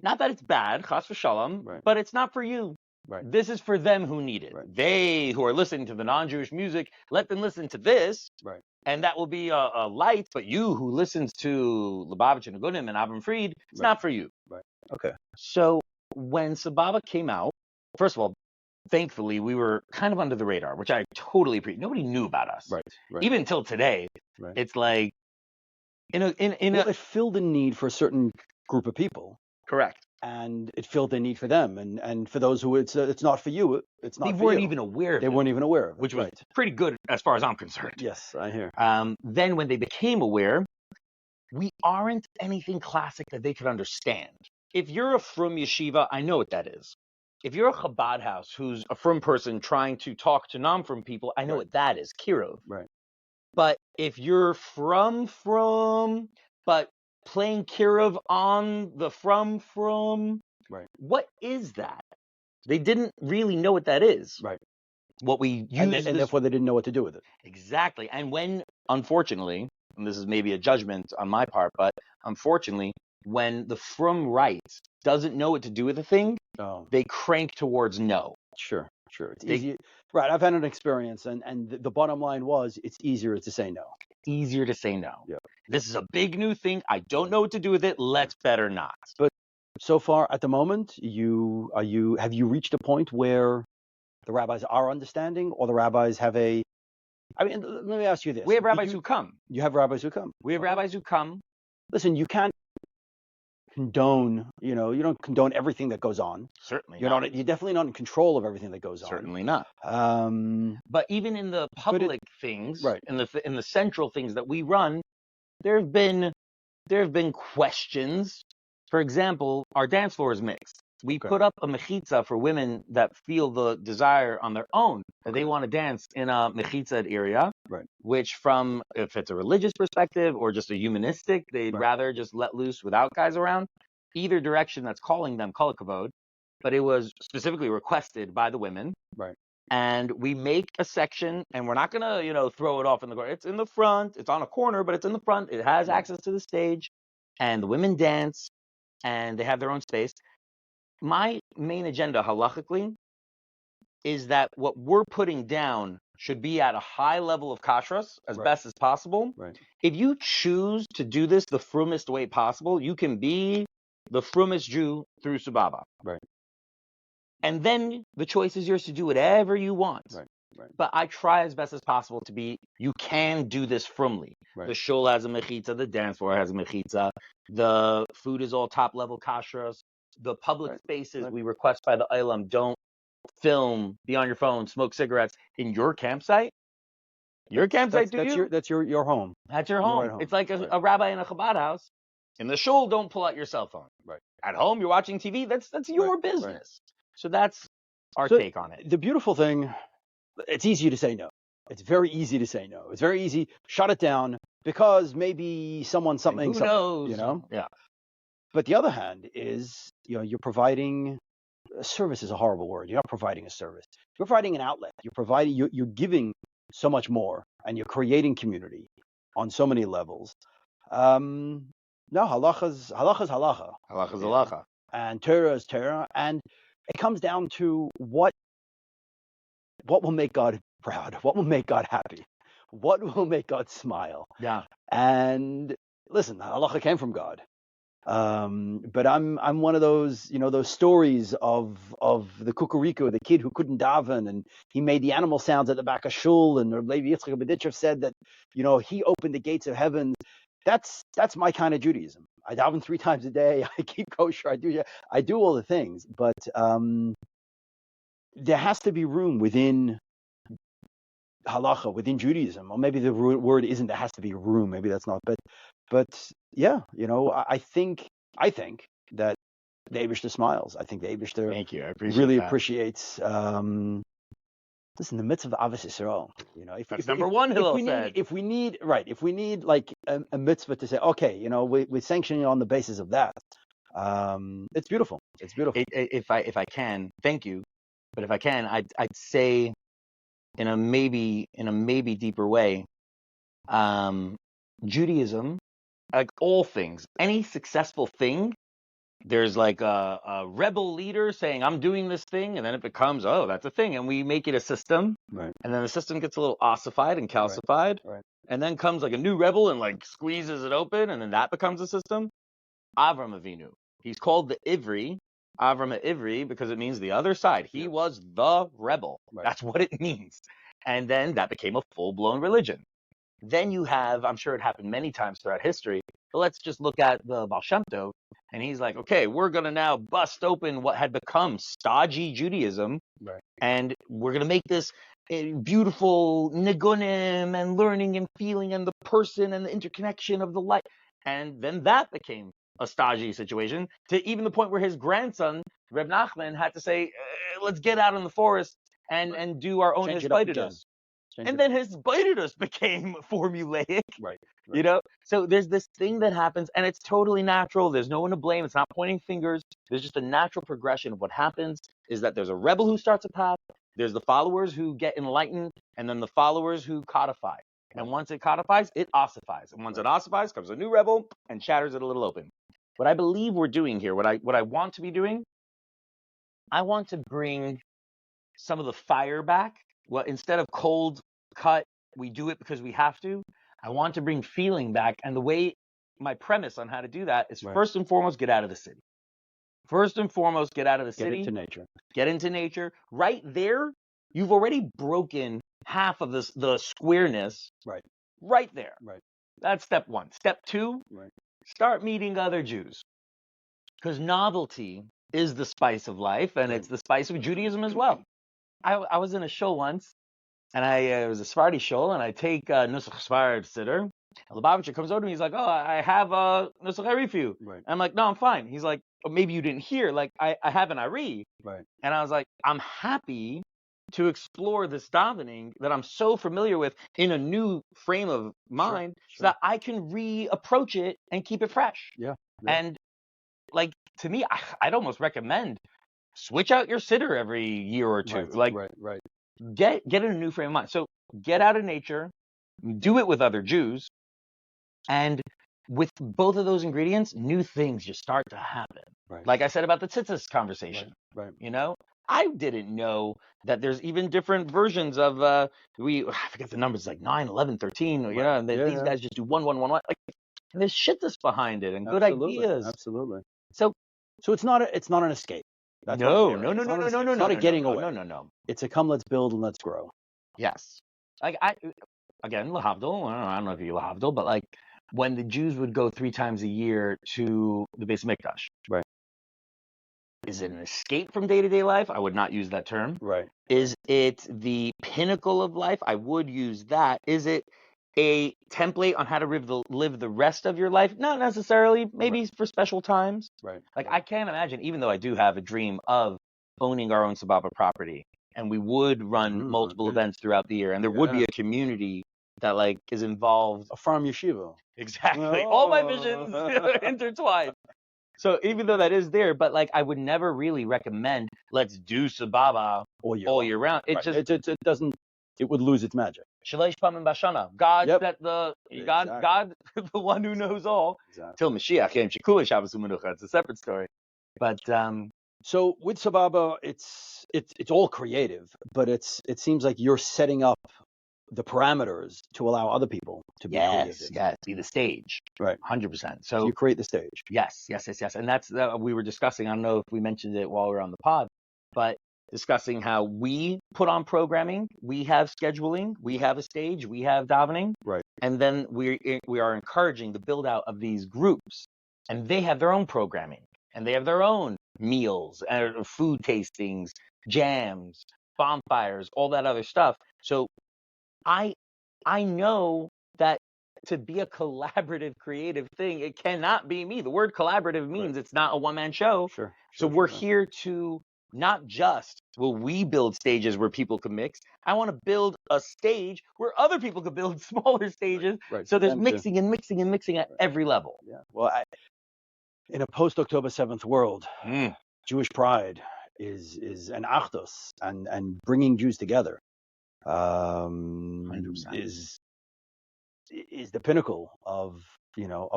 not that it's bad, chas v'shalom, but it's not for you. This is for them who need it. They who are listening to the non-Jewish music, let them listen to this, and that will be a light. But you who listens to Lubavitch and Agunim and Avram Fried, it's not for you. Okay. So when Sababa came out, first of all, thankfully we were kind of under the radar, which I totally appreciate. Nobody knew about us, even until today. It's like it filled a need for a certain group of people. Correct. And it filled the need for them, and for those who it's not for you, it's not. They for you. weren't even aware of it. They weren't even aware of it, which was pretty good as far as I'm concerned. Yes, I hear. Then when they became aware, we aren't anything classic that they could understand. If you're a Frum yeshiva, I know what that is. If you're a Chabad house who's a Frum person trying to talk to non-Frum people, I know what that is, Kirov. Right. But if you're from but playing Kirov on the from, what is that? They didn't really know what that is. Right. What we use, and therefore they didn't know what to do with it. Exactly. And when, unfortunately, and this is maybe a judgment on my part, but unfortunately, when the from right doesn't know what to do with a thing, they crank towards no. Sure. It's easy. Right. I've had an experience, and the bottom line was, it's easier to say no. Easier to say no. Yeah. This is a big new thing. I don't know what to do with it. Let's better not. But so far, at the moment, have you reached a point where the rabbis are understanding, or the rabbis have a? I mean, let me ask you this: we have rabbis who come. You have rabbis who come. We have rabbis who come. Listen, you can't condone. You don't condone everything that goes on. Certainly, you're definitely not in control of everything that goes on. Certainly not. But even in the public things, in the central things that we run, there have been questions. For example, our dance floor is mixed. We put up a mechitza for women that feel the desire on their own that they want to dance in a mechitza area, which from, if it's a religious perspective or just a humanistic, they'd rather just let loose without guys around. Either direction that's calling them kol hakavod, but it was specifically requested by the women. And we make a section, and we're not going to, throw it off in the corner. It's in the front. It's on a corner, but it's in the front. It has access to the stage, and the women dance, and they have their own space. My main agenda, halachically, is that what we're putting down should be at a high level of kashrus as best as possible. If you choose to do this the frumest way possible, you can be the frumest Jew through Sababa. And then the choice is yours to do whatever you want. But I try as best as possible to be, you can do this fromly. Right. The shul has a mechitza, the dance floor has a mechitza, the food is all top level kashrus, the public spaces we request by the Ilam, don't film, be on your phone, smoke cigarettes in your campsite. Your campsite, that's your home. That's your home. Home. It's like a rabbi in a Chabad house. In the shul, don't pull out your cell phone. Right. At home, you're watching TV. That's your business. So that's our take on it. The beautiful thing, it's easy to say no. It's very easy to say no. It's very easy. Shut it down because maybe something. Who knows? Yeah. But the other hand is, you're providing a service is a horrible word. You're not providing a service. You're providing an outlet. You're giving so much more, and you're creating community on so many levels. No, halacha's halacha. Halacha's halacha. And Torah is Torah. And it comes down to what will make God proud, what will make God happy, what will make God smile. Yeah. And listen, halacha came from God. But I'm one of those, those stories of the kukuriku, the kid who couldn't daven, and he made the animal sounds at the back of shul, and Yitzchok Moully said that, he opened the gates of heaven. That's my kind of Judaism. I daven 3 times a day. I keep kosher. I do all the things, but there has to be room within halacha, within Judaism, or maybe the word isn't there has to be room. Maybe that's not, but yeah, I think that the Eibishter smiles. I think the Eibishter Thank you. I appreciate really that. appreciates. Listen, the mitzvah of Avos Yisrael. That's number one. Hillel said. If we need like a mitzvah to say, okay, we're sanctioning on the basis of that. It's beautiful. It's beautiful. If I can, thank you. But if I can, I'd say in a maybe deeper way, Judaism, like all things, any successful thing, there's like a rebel leader saying, I'm doing this thing, and then it becomes, oh, that's a thing, and we make it a system, right. And then the system gets a little ossified and calcified, right. And then comes like a new rebel and like squeezes it open, and then that becomes a system. Avram Avinu, he's called the Ivri, Avram Ivri, because it means the other side. He was the rebel. Right. That's what it means. And then that became a full-blown religion. Then you have, I'm sure it happened many times throughout history, but let's just look at the Baal Shem Tov, and he's like, okay, we're going to now bust open what had become stodgy Judaism, right. And we're going to make this beautiful nigunim and learning and feeling and the person and the interconnection of the life. And then that became a stodgy situation, to even the point where his grandson, Reb Nachman, had to say, let's get out in the forest and do our own Hisbaitis. And then Hisbaitis became formulaic, right. So there's this thing that happens, and it's totally natural. There's no one to blame. It's not pointing fingers. There's just a natural progression of what happens is that there's a rebel who starts a path. There's the followers who get enlightened, and then the followers who codify. And once it codifies, it ossifies. And once it ossifies, comes a new rebel and shatters it a little open. What I believe we're doing here, what I want to be doing, I want to bring some of the fire back. Well, instead of cold cut, we do it because we have to. I want to bring feeling back. And the way, my premise on how to do that is first and foremost, get out of the city. First and foremost, get out of the city. Get into nature. Get into nature. Right there, you've already broken half of the squareness. Right. Right there. Right. That's step one. Step two, start meeting other Jews. Because novelty is the spice of life, and it's the spice of Judaism as well. I was in a show once, and it was a Sephardi show, and I take Nusach Sfard Siddur, and Lubavitcher comes over to me, he's like, oh, I have a Nusach Ari for you. Right. I'm like, no, I'm fine. He's like, oh, maybe you didn't hear, like, I have an Ari. Right. And I was like, I'm happy to explore this davening that I'm so familiar with in a new frame of mind, so that I can reapproach it and keep it fresh. Yeah. And like, to me, I'd almost recommend switch out your sitter every year or two. Right. Get in a new frame of mind. So get out of nature, do it with other Jews, and with both of those ingredients, new things just start to happen. Right. Like I said about the tzitzis conversation. Right. I didn't know that there's even different versions of I forget the numbers, like 9, 11, 13, and these guys just do 1, 1, 1, 1. Like, and there's shit that's behind it and good ideas. Absolutely. So it's not an escape. No. It's not a getting away. No. It's a come, let's build and let's grow. Yes. Like again, lahavdil. I don't know if you lahavdil, but like when the Jews would go 3 times a year to the Beis Mikdash, Right. is it an escape from day-to-day life? I would not use that term. Right. Is it the pinnacle of life? I would use that. Is it a template on how to live the rest of your life? Not necessarily. Maybe for special times. Right. Like I can't imagine, even though I do have a dream of owning our own Sababa property, and we would run multiple events throughout the year, and there would be a community that like is involved. A farm yeshiva. Exactly. All my visions intertwined. So even though that is there, but like I would never really recommend let's do Sababa all year round. It just it doesn't. It would lose its magic. Shalish Pamim Bashana. God set the Exactly. God, the one who knows all. Exactly. Till Mashiach came Shekula Shabbos U'Menucha. It's a separate story. But so with Sababa, it's all creative, but it seems like you're setting up the parameters to allow other people to be creative. Yes, be the stage. Right. 100%. So you create the stage. Yes. And that's we were discussing. I don't know if we mentioned it while we were on the pod, but discussing how we put on programming, we have scheduling, we have a stage, we have davening, right? And then we are encouraging the build out of these groups, and they have their own programming, and they have their own meals, and food tastings, jams, bonfires, all that other stuff. So I know that to be a collaborative, creative thing, it cannot be me. The word collaborative means it's not a one-man show. Sure. So we're here to not just will we build stages where people can mix. I want to build a stage where other people could build smaller stages. Right. So there's mixing at every level. Yeah. Well, in a post-October 7th world, Jewish pride is an achdos and bringing Jews together. 100%. Is the pinnacle of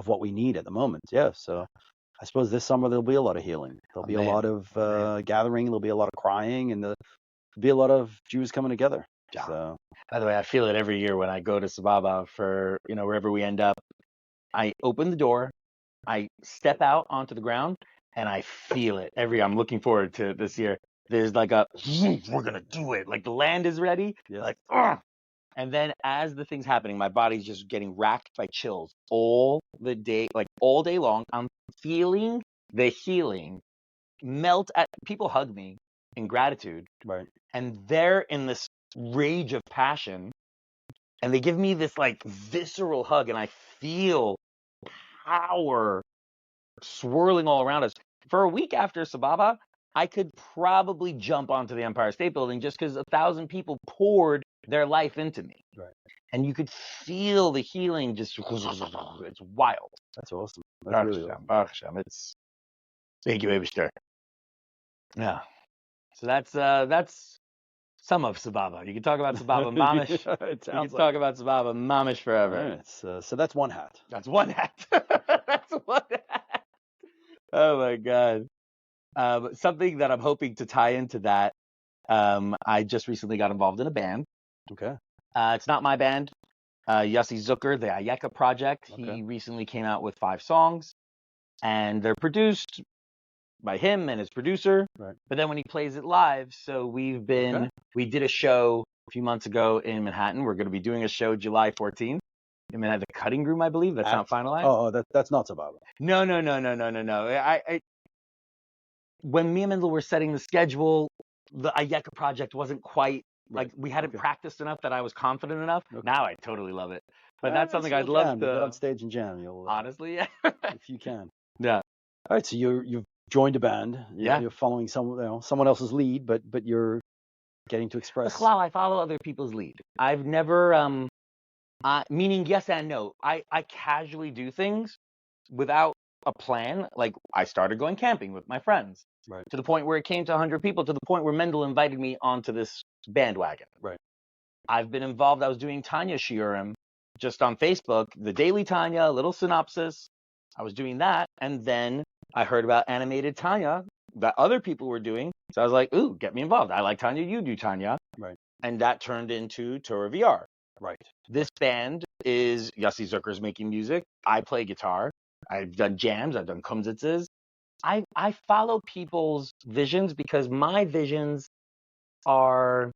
what we need at the moment. Yeah. So I suppose this summer there'll be a lot of healing. There'll be a lot of gathering. There'll be a lot of crying, and there'll be a lot of Jews coming together. Yeah. So, by the way, I feel it every year when I go to Sababa for wherever we end up. I open the door, I step out onto the ground, and I feel it every year. I'm looking forward to this year. There's like we're gonna do it. Like the land is ready. yeah. Like, ugh. And then as the thing's happening, my body's just getting racked by chills all the day, like all day long. I'm feeling the healing melt at people hug me in gratitude. Right. And they're in this rage of passion. And they give me this like visceral hug, and I feel power swirling all around us. For a week after Sababa, I could probably jump onto the Empire State Building just because 1,000 people poured their life into me. Right. And you could feel the healing just, it's wild. That's awesome. That's really awesome. It's, thank you, Abishter. Yeah. So that's some of Sababa. You can talk about Sababa Mamish. You can talk about Sababa Mamish forever. Right. So that's one hat. That's one hat. That's one hat. Oh my God. Something that I'm hoping to tie into that. I just recently got involved in a band. Okay. It's not my band. Yossi Zucker, the Ayeka Project. Okay. He recently came out with 5 songs, and they're produced by him and his producer. Right. But then when he plays it live, so we did a show a few months ago in Manhattan. We're going to be doing a show July 14th. in Manhattan, the Cutting Room, I believe. That's not finalized. Oh, that's not Sababa. No. When me and Mendel were setting the schedule, the Ayeka project wasn't quite like we hadn't practiced enough that I was confident enough. Okay. Now I totally love it. But that's something I'd love to get on stage and jam. You'll honestly, yeah. if you can. Yeah. All right, so you've joined a band. You're following someone else's lead, but you're getting to express. I follow other people's lead. I've never meaning yes and no. I casually do things without a plan. Like I started going camping with my friends. Right. To the point where it came to 100 people, to the point where Mendel invited me onto this bandwagon. Right. I've been involved. I was doing Tanya Shiurim just on Facebook, the Daily Tanya, a little synopsis. I was doing that. And then I heard about animated Tanya that other people were doing. So I was like, ooh, get me involved. I like Tanya. You do Tanya. Right. And that turned into Torah VR. Right. This band is Yossi Zucker's making music. I play guitar. I've done jams. I've done kumsitzes. I follow people's visions because my visions are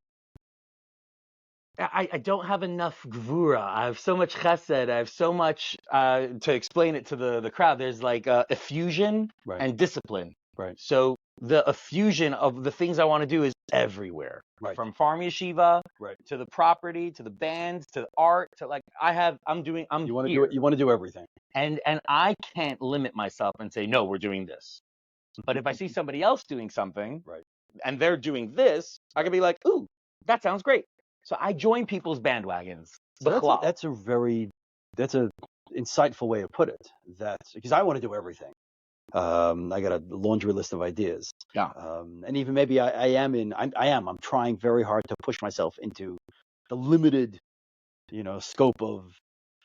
I don't have enough gvura. I have so much chesed. I have so much to explain it to the crowd. There's like effusion Right. and discipline. Right. So the effusion of the things I want to do is everywhere. Right. From farm yeshiva Right. to the property to the bands to the art to like I'm You want to here. do it. You want to do everything. And I can't limit myself and say no, we're doing this. But if I see somebody else doing something, Right. and they're doing this, I can be like, ooh, that sounds great. So I join people's bandwagons. So that's a insightful way to put it. That's because I want to do everything. I got a laundry list of ideas. Yeah. And even maybe I'm trying very hard to push myself into the limited, scope of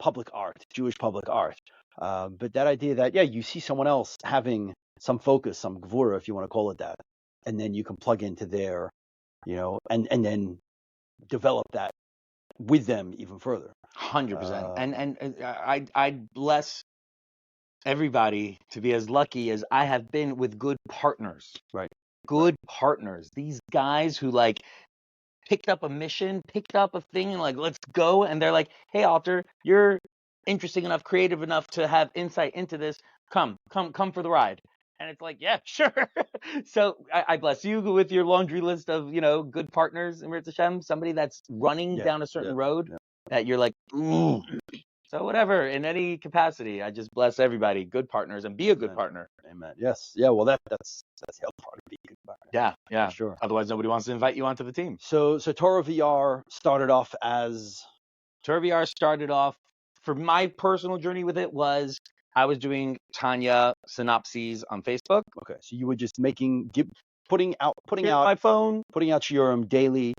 public art, Jewish public art. But that idea that, you see someone else having some focus, some gvura, if you want to call it that, and then you can plug into their, and then develop that with them even further. 100%. And I bless everybody to be as lucky as I have been with good partners. Right. Good partners. These guys who like picked up a mission, picked up a thing, and like, let's go. And they're like, hey, Alter, you're interesting enough, creative enough to have insight into this. Come for the ride. And it's like, yeah, sure. So I bless you with your laundry list of, good partners in Mirz Hashem, somebody that's running down a certain road that you're like, ooh. So whatever, in any capacity, I just bless everybody, good partners, and be a good partner. Amen. Yes. Yeah. Well, that's the other part of being a good partner. Yeah. For sure. Otherwise, nobody wants to invite you onto the team. So Torah VR started off as Torah VR started off, for my personal journey with it was I was doing Tanya synopses on Facebook. Okay. So you were just putting out my phone, putting out shiurim daily,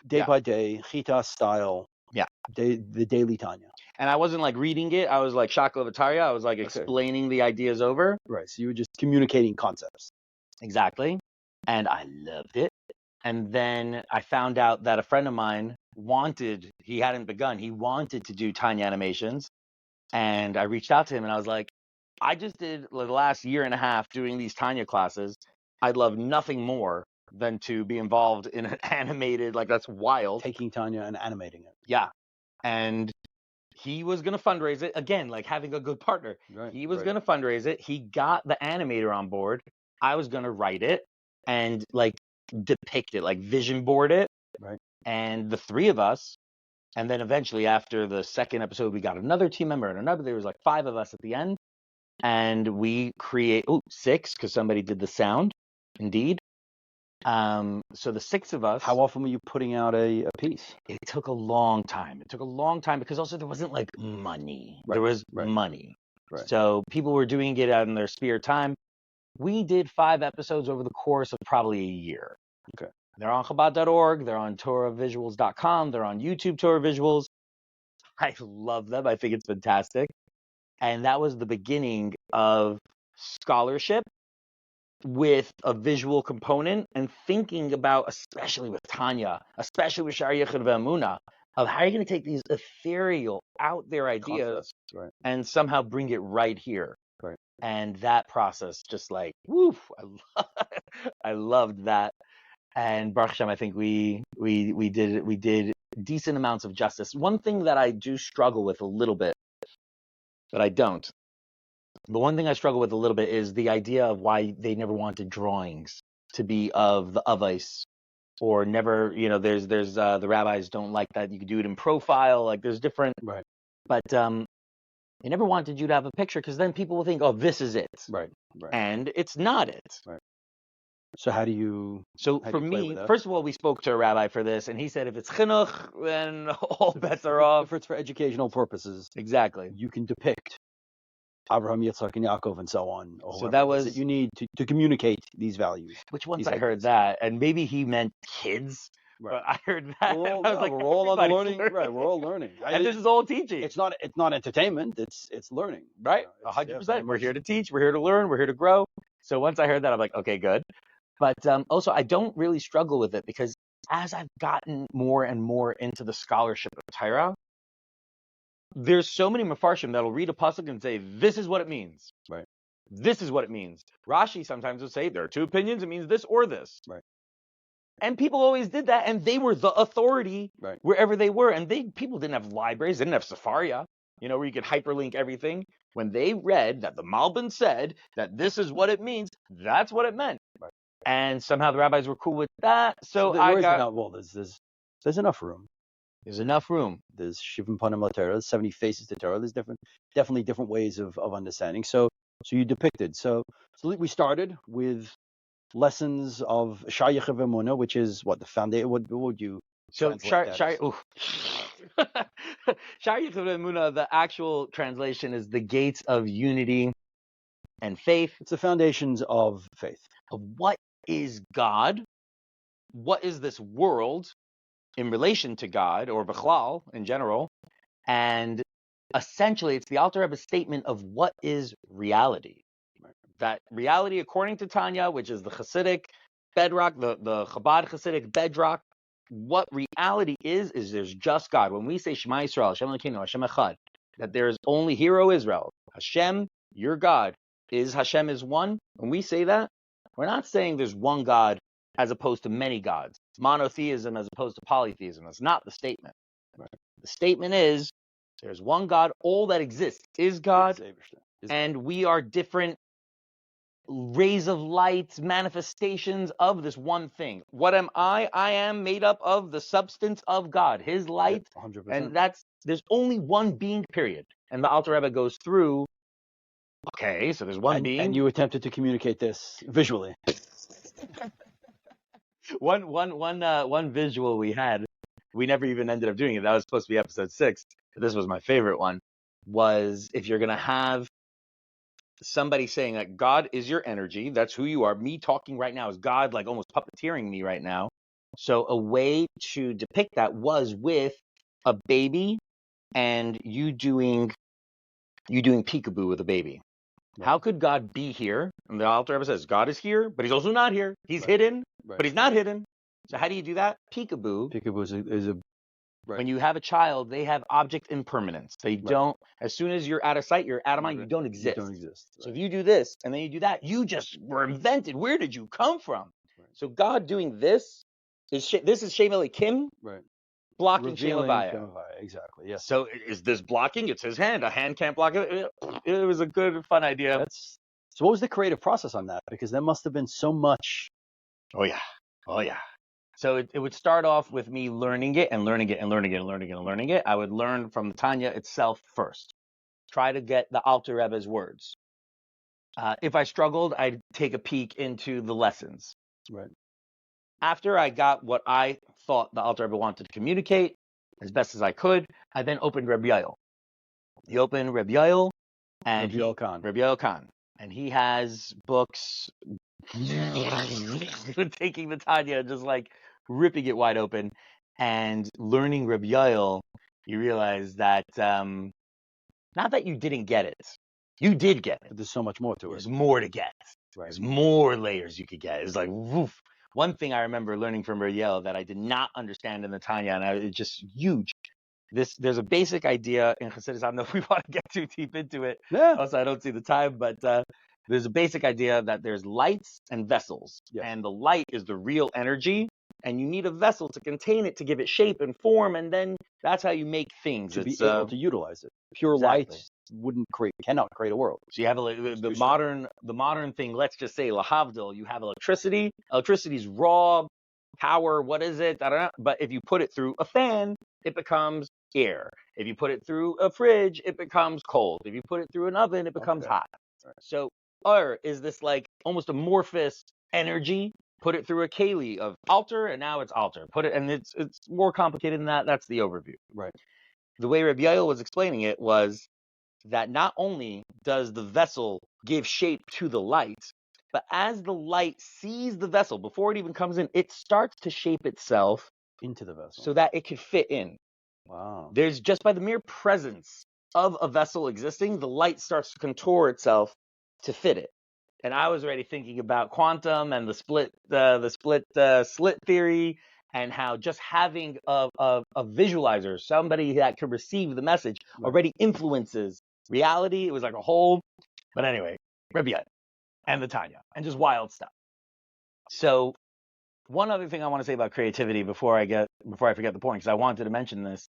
day by day, chita style. Yeah. The daily Tanya. And I wasn't like reading it. I was like Shakla V'Tarya. I was like explaining the ideas over. Right. So you were just communicating concepts. Exactly. And I loved it. And then I found out that a friend of mine he hadn't begun. He wanted to do Tanya animations. And I reached out to him and I was like, I just did the last year and a half doing these Tanya classes. I'd love nothing more than to be involved in an animated, like that's wild. Taking Tanya and animating it. Yeah. And he was going to fundraise it. Again, like having a good partner. Right, he was going to fundraise it. He got the animator on board. I was going to write it and like depict it, like vision board it. Right. And the three of us, and then eventually after the second episode, we got another team member and there was like 5 of us at the end. And we create 6 because somebody did the sound. Indeed. So the 6 of us. How often were you putting out a piece? It took a long time. Because also there wasn't like money. Right. There was money. Right. So people were doing it out in their spare time. We did 5 episodes over the course of probably a year. Okay. They're on Chabad.org. They're on TorahVisuals.com. They're on YouTube Torah Visuals. I love them. I think it's fantastic. And that was the beginning of scholarship with a visual component and thinking about, especially with Tanya, especially with Shari Yechid Ve'Amuna, of how you're going to take these ethereal, out there ideas and somehow bring it right here. Right. And that process just like, woof, I loved that. And Baruch Hashem, I think we did decent amounts of justice. One thing that I do struggle with a little bit, but I don't. The one thing I struggle with a little bit is the idea of why they never wanted drawings to be of the avos, or never, there's the rabbis don't like that. You could do it in profile, like there's different. Right. But they never wanted you to have a picture because then people will think, oh, this is it. Right. And it's not it. Right. So how do you? So for me, first of all, we spoke to a rabbi for this, and he said if it's chinuch, then all bets are off. If it's for educational purposes, exactly, you can depict Abraham, Yitzchok, and Yaakov, and so on. So that was that you need to communicate these values. Which once I heard that, and maybe he meant kids. Right. But I heard that. I was like, we're all on learning. Right, we're all learning. And this is all teaching. It's not entertainment. It's learning. Right, 100%. We're here to teach. We're here to learn. We're here to grow. So once I heard that, I'm like, okay, good. But also, I don't really struggle with it because as I've gotten more and more into the scholarship of Torah, there's so many mafarshim that'll read a pasuk and say, this is what it means. Right. This is what it means. Rashi sometimes will say, there are 2 opinions. It means this or this. Right. And people always did that, and they were the authority Right. wherever they were. And people didn't have libraries, they didn't have Safaria, where you could hyperlink everything. When they read that the Malbim said that this is what it means, that's what it meant. Right. And somehow the rabbis were cool with that. So there's enough room. There's enough room. There's Shivim Panim LaTorah, 70 faces to Torah. There's definitely different ways of understanding. So you depicted. So we started with lessons of Shayach Emunah, which is what the foundation. What would you? So Shayach Emunah, the actual translation is the gates of unity and faith. It's the foundations of faith. Of what is God? What is this world in relation to God, or Bichlal in general? And essentially, it's the Alter Rebbe's statement of what is reality. Right. That reality, according to Tanya, which is the Hasidic bedrock, the Chabad Hasidic bedrock, what reality is there's just God. When we say Shema Yisrael, Hashem Elokeinu, Hashem Echad, that there is only Hero Israel, Hashem, your God, Hashem is one. When we say that, we're not saying there's one God as opposed to many gods. Monotheism as opposed to polytheism. That's not the statement. Right. The statement is there's one God. All that exists is God, and we are different rays of light, manifestations of this one thing. What am I? I am made up of the substance of God, His light, 100%. And there's only one being, period. And the Alter Rebbe goes through. Okay, so there's one being, and you attempted to communicate this visually. One visual we had, we never even ended up doing it. That was supposed to be episode 6. But this was my favorite one. Was if you're gonna have somebody saying that God is your energy, that's who you are. Me talking right now is God, like almost puppeteering me right now. So a way to depict that was with a baby and you doing peekaboo with a baby. Right. How could God be here? And the Alter Rebbe says God is here, but He's also not here. He's hidden, but He's not hidden. So how do you do that? Peekaboo. Peekaboo is a right. When you have a child, they have object impermanence. They don't. As soon as you're out of sight, you're out of mind. You don't exist. You don't exist. Right. So if you do this and then you do that, you just were invented. Where did you come from? Right. So God doing this is Shem Elikim. Right. Blocking Shem Havaya. Exactly. Yes. So is this blocking? It's His hand. A hand can't block it. It was a good, fun idea. So what was the creative process on that? Because there must have been so much. Oh yeah. So it would start off with me learning it and learning it and learning it and learning it and learning it. I would learn from the Tanya itself first. Try to get the Alter Rebbe's words. If I struggled, I'd take a peek into the lessons. Right. After I got what I thought the Alter Rebbe wanted to communicate as best as I could, I then opened Reb Yael. He opened Reb Yael and Reb Yael Khan. And he has books taking the Tanya and just like ripping it wide open. And learning Reb Yael, you realize that not that you didn't get it. You did get it. But there's so much more to it. There's more to get. Right. There's more layers you could get. It's like, woof. One thing I remember learning from Reb Yael that I did not understand in the Tanya, and it's just huge. There's a basic idea in Hasidus. I don't know if we want to get too deep into it. Yeah. Also, I don't see the time, but there's a basic idea that there's lights and vessels. Yes. And the light is the real energy, and you need a vessel to contain it, to give it shape and form, and then that's how you make things. To be able to utilize it. Pure light cannot create a world. So you have the modern thing. Let's just say lahavdil. You have electricity. Electricity's raw power. What is it? I don't know. But if you put it through a fan, it becomes air. If you put it through a fridge, it becomes cold. If you put it through an oven, it becomes hot. Right. So is this like almost amorphous energy? Put it through a keli of altar, and now it's altar. Put it, and it's more complicated than that. That's the overview. Right. The way Reb Yael was explaining it was that not only does the vessel give shape to the light, but as the light sees the vessel, before it even comes in, it starts to shape itself into the vessel so that it could fit in. Wow. There's just by the mere presence of a vessel existing, the light starts to contour itself to fit it. And I was already thinking about quantum and the slit theory, and how just having a visualizer, somebody that can receive the message, already influences reality. It was like a whole, but anyway, Reb Yael and the Tanya and just wild stuff. So One other thing I want to say about creativity before I forget the point, because I wanted to mention this.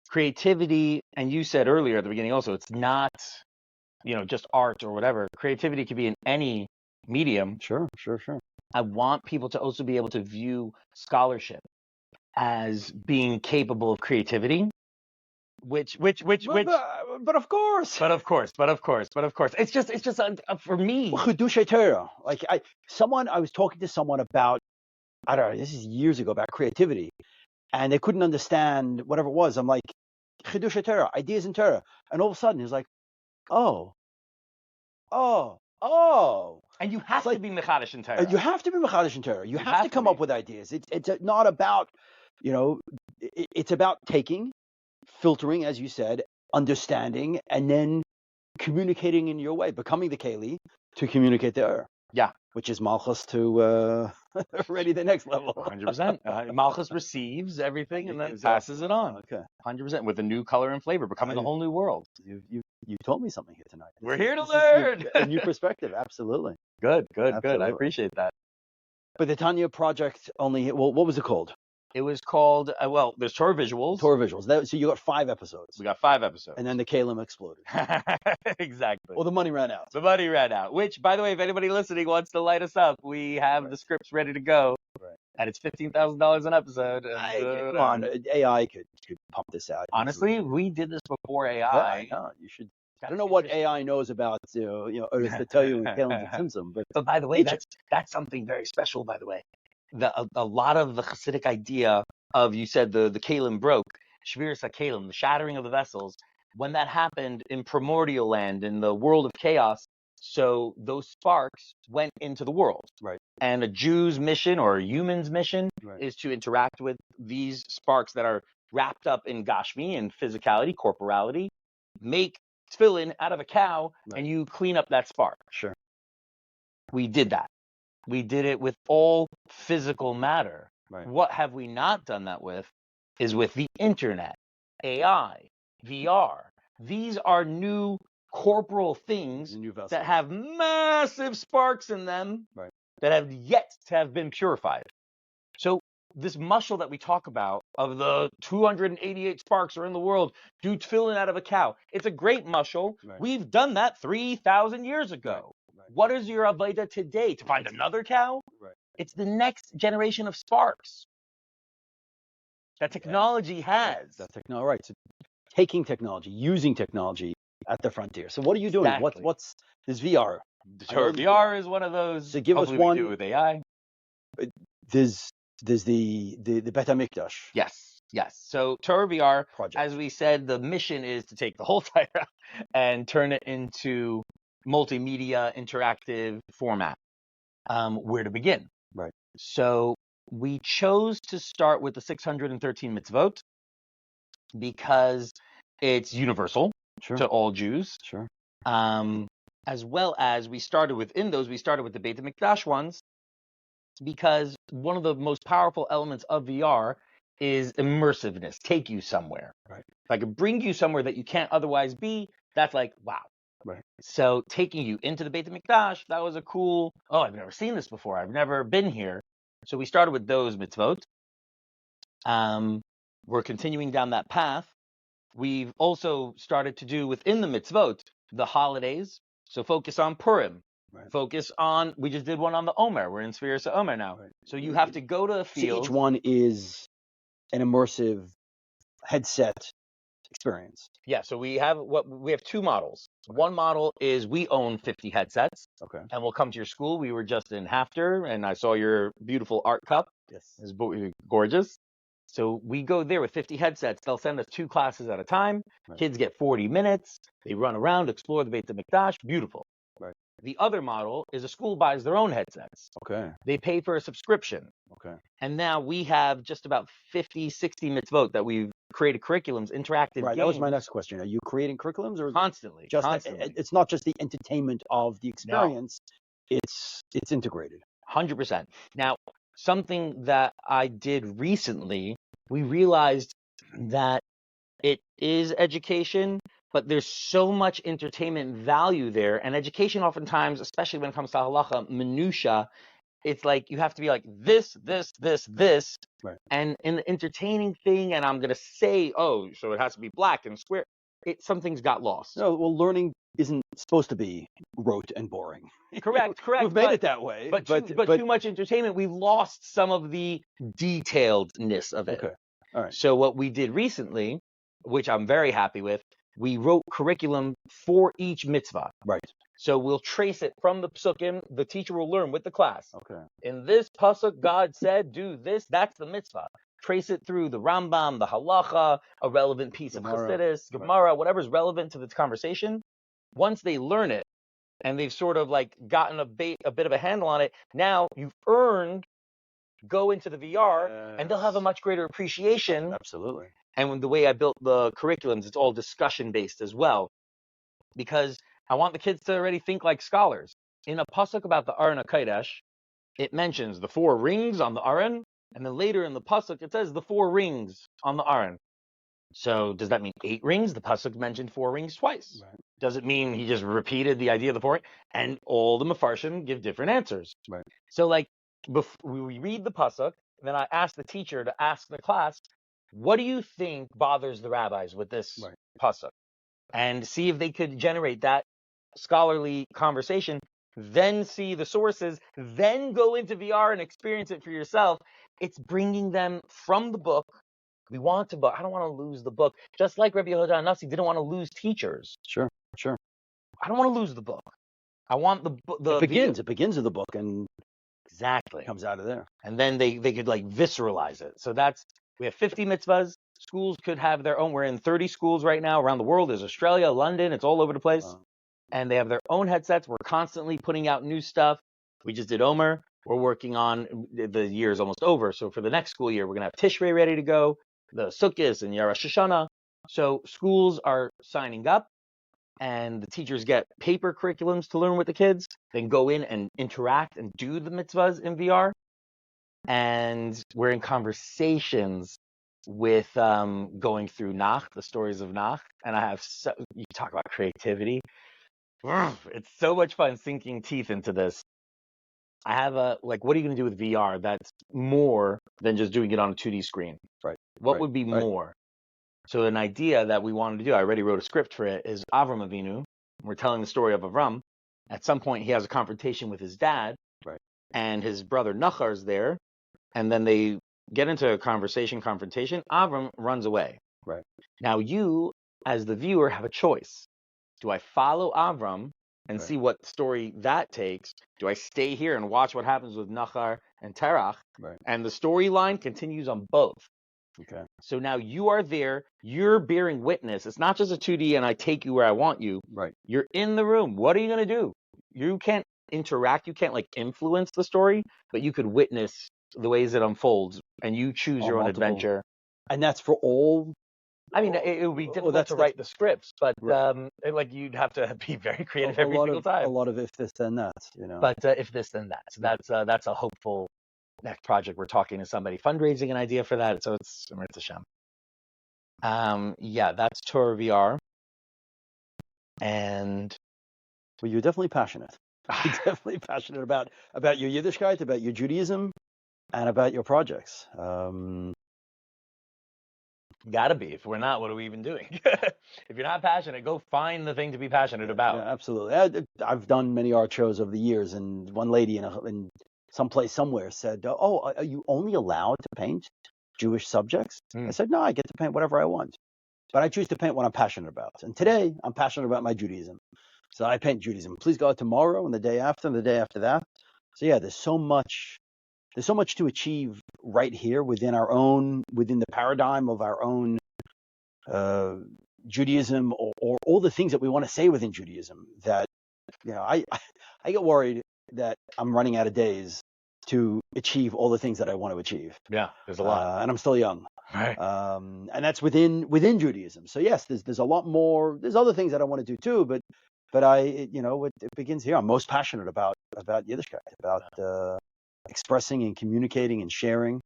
Creativity, and you said earlier at the beginning also, it's not, just art or whatever. Creativity could be in any medium. Sure. I want people to also be able to view scholarship as being capable of creativity, which But of course. but of course, it's just for me. Chidushay Torah. Like I was talking to someone about, I don't know, this is years ago, about creativity, and they couldn't understand whatever it was. I'm like, Chidushay Torah, ideas in Torah, and all of a sudden he's like, oh. And you have to be mechadish in Torah. You have to be mechadish in Torah. You have to come up with ideas. It's not about, it's about taking, filtering, as you said, understanding, and then communicating in your way, becoming the keli to communicate the Torah. Yeah. Which is Malchus to ready the next level. 100%. Malchus receives everything and then passes it on. Okay. 100% with a new color and flavor, becoming a whole new world. You told me something here tonight. We're here to learn. A new perspective, absolutely. Good. I appreciate that. But the Tanya project only, what was it called? It was called, there's Torah Visuals. So you got 5 episodes. We got 5 episodes. And then the Kalim exploded. Exactly. Well, the money ran out. Which, by the way, if anybody listening wants to light us up, we have the scripts ready to go. Right. And it's $15,000 an episode. Come on, AI could pump this out. Honestly, we did this before AI. Yeah, you should. I don't know what AI knows about, Earth to tell you in Kalim and Tzimtzum, but by the way, that's something very special, by the way. A lot of the Hasidic idea of, you said the Kalim broke, Shviras HaKalim, the shattering of the vessels, when that happened in primordial land, in the world of chaos, so those sparks went into the world. Right. And a Jew's mission or a human's mission is to interact with these sparks that are wrapped up in Gashmi and physicality, corporality, make tefillin out of a cow, and you clean up that spark. Sure. We did that. We did it with all physical matter. Right. What have we not done that with is with the internet, AI, VR. These are new corporal things that have massive sparks in them that have yet to have been purified. So this mushal that we talk about of the 288 sparks are in the world, do tefillin out of a cow. It's a great mushal. Right. We've done that 3,000 years ago. Right. What is your avodah today? To find another cow? Right. It's the next generation of sparks that technology has. That technology, right? So taking technology, using technology at the frontier. So what are you doing? Exactly. What's this VR? The Torah VR is one of those. So give us one. We do it with AI. There's the Bet HaMikdash. Yes. So Torah VR, project. As we said, the mission is to take the whole Torah and turn it into multimedia interactive format. Where to begin? Right. So we chose to start with the 613 mitzvot because it's universal to all Jews. Sure. As well as we started with the Beit HaMikdash ones, because one of the most powerful elements of VR is immersiveness, take you somewhere. Right. If I could bring you somewhere that you can't otherwise be, that's like, wow. Right. So taking you into the Beit HaMikdash, that was a cool, I've never seen this before. I've never been here. So we started with those mitzvot. We're continuing down that path. We've also started to do within the mitzvot, the holidays. So focus on Purim. Right. Focus on, we just did one on the Omer. We're in Sfiras Omer now. Right. So you have to go to a field. So each one is an immersive headset experience. Yeah, so we have 2 models. Okay. One model is we own 50 headsets. Okay. And we'll come to your school. We were just in Hafter and I saw your beautiful art cup. Yes. It's gorgeous. So we go there with 50 headsets. They'll send us 2 classes at a time. Right. Kids get 40 minutes. They run around, explore the Beit HaMikdash. Beautiful. Right. The other model is a school buys their own headsets. Okay. They pay for a subscription. Okay. And now we have just about 50, 60 mitzvot that we've created curriculums, interactive games. That was my next question. Are you creating curriculums or constantly? It's not just the entertainment of the experience. No. It's integrated. 100%. Now, something that I did recently, we realized that it is education, but there's so much entertainment value there. And education oftentimes, especially when it comes to halacha, minutia, it's like you have to be like this, this, Right. and in the entertaining thing, and I'm gonna say, oh, so it has to be black and square. Something's got lost. No, well, learning isn't supposed to be rote and boring. Correct. We've made it that way, but too much entertainment, we've lost some of the detailedness of it. Okay. All right. So what we did recently, which I'm very happy with, we wrote curriculum for each mitzvah. Right. So we'll trace it from the psukim. The teacher will learn with the class. Okay. In this pasuk, God said, do this. That's the mitzvah. Trace it through the Rambam, the Halacha, a relevant piece of Chassidus, Gemara, whatever's relevant to this conversation. Once they learn it, and they've sort of like gotten a bit of a handle on it, now you've earned go into the VR, and they'll have a much greater appreciation. Absolutely. And the way I built the curriculums, it's all discussion based as well, because I want the kids to already think like scholars. In a pasuk about the Aron HaKodesh, it mentions the 4 rings on the Aron, and then later in the pasuk it says the 4 rings on the Aron. So does that mean 8 rings? The pasuk mentioned 4 rings twice. Right. Does it mean he just repeated the idea of the 4? And all the Mefarshim give different answers. Right. So like before we read the pasuk, then I ask the teacher to ask the class, what do you think bothers the rabbis with this pasuk? And see if they could generate that scholarly conversation, then see the sources, then go into VR and experience it for yourself. It's bringing them from the book. We want to, but I don't want to lose the book. Just like Rabbi Yehuda Nasi didn't want to lose teachers. Sure. I don't want to lose the book. I want the it begins with the book and exactly comes out of there. And then they could like visceralize it. So we have 50 mitzvahs. Schools could have their own. We're in 30 schools right now around the world. There's Australia, London. It's all over the place. Wow. And they have their own headsets. We're constantly putting out new stuff. We just did Omer. We're working on, the year is almost over. So for the next school year, we're going to have Tishrei ready to go, the Sukkot and Rosh Hashanah. So schools are signing up, and the teachers get paper curriculums to learn with the kids, then go in and interact and do the mitzvahs in VR. And we're in conversations with going through Nach, the stories of Nach. And you talk about creativity. It's so much fun sinking teeth into this. I have what are you going to do with VR that's more than just doing it on a 2D screen? Right. What would be more? So an idea that we wanted to do, I already wrote a script for it, is Avram Avinu. We're telling the story of Avram. At some point, he has a confrontation with his dad. Right. And his brother Nachar is there. And then they get into a confrontation. Avram runs away. Right. Now you, as the viewer, have a choice. Do I follow Avram and see what story that takes? Do I stay here and watch what happens with Nachar and Terach? Right. And the storyline continues on both. Okay. So now you are there. You're bearing witness. It's not just a 2D and I take you where I want you. Right. You're in the room. What are you going to do? You can't interact. You can't influence the story, but you could witness the ways it unfolds, and you choose your own adventure. And that's for all. I mean, it would be difficult to write the scripts, but you'd have to be very creative every single time. A lot of if this then that, But if this then that, so that's a hopeful next project. We're talking to somebody, fundraising an idea for that. So it's Hashem. That's Torah VR, and well, you're definitely passionate. You're definitely passionate about your Yiddishkeit, about your Judaism, and about your projects. Gotta be. If we're not, what are we even doing? If you're not passionate, go find the thing to be passionate about. Yeah, absolutely. I've done many art shows over the years, and one lady in some place somewhere said, "Oh, are you only allowed to paint Jewish subjects?" I said, "No, I get to paint whatever I want, but I choose to paint what I'm passionate about. And today, I'm passionate about my Judaism, so I paint Judaism. Please God, tomorrow and the day after and the day after that." So yeah, there's so much to achieve right here within the paradigm of our own Judaism, or all the things that we want to say within Judaism, that I get worried that I'm running out of days to achieve all the things that I want to achieve. Yeah, there's a lot. And I'm still young. Right. And that's within Judaism. So yes, there's a lot more. There's other things that I want to do too, but it begins here. I'm most passionate about Yiddishkeit, about expressing and communicating and sharing.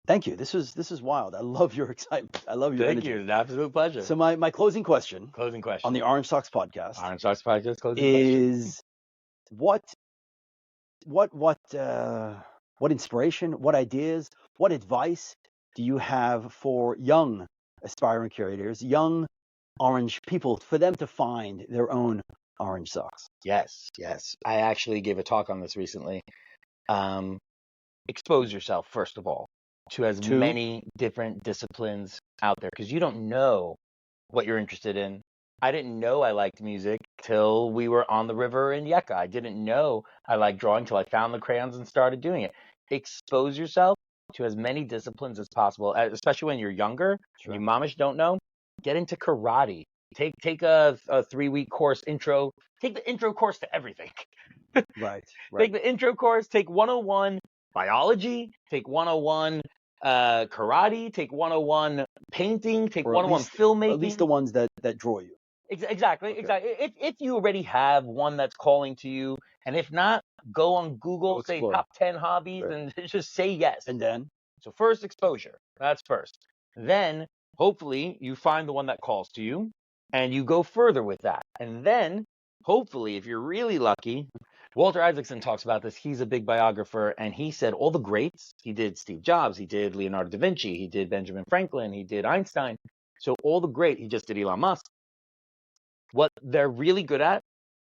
Thank you. This is wild. I love your excitement. I love your energy. Thank you. It's an absolute pleasure. So my closing question on the Orange Socks podcast closing is question. what what inspiration, what ideas, what advice do you have for young aspiring curators, young orange people, for them to find their own orange socks? Yes. I actually gave a talk on this recently. Expose yourself, first of all, to as many different disciplines out there, because you don't know what you're interested in. I didn't know I liked music till we were on the river in Yeka. I didn't know I liked drawing till I found the crayons and started doing it. Expose yourself to as many disciplines as possible, especially when you're younger. Sure. You mamish don't know. Get into karate. Take a 3-week course intro. Take the intro course to everything. Right. Take the intro course. Take 101 biology. Take 101 karate. Take 101 painting. Take 101 filmmaking. At least the ones that draw you. Exactly. If you already have one that's calling to you, and if not, go on Google, say top 10 hobbies, and just say yes. And then? So first, exposure. That's first. Then, hopefully, you find the one that calls to you, and you go further with that. And then, hopefully, if you're really lucky, Walter Isaacson talks about this. He's a big biographer, and he said all the greats, he did Steve Jobs, he did Leonardo da Vinci, he did Benjamin Franklin, he did Einstein. So all the great, he just did Elon Musk. What they're really good at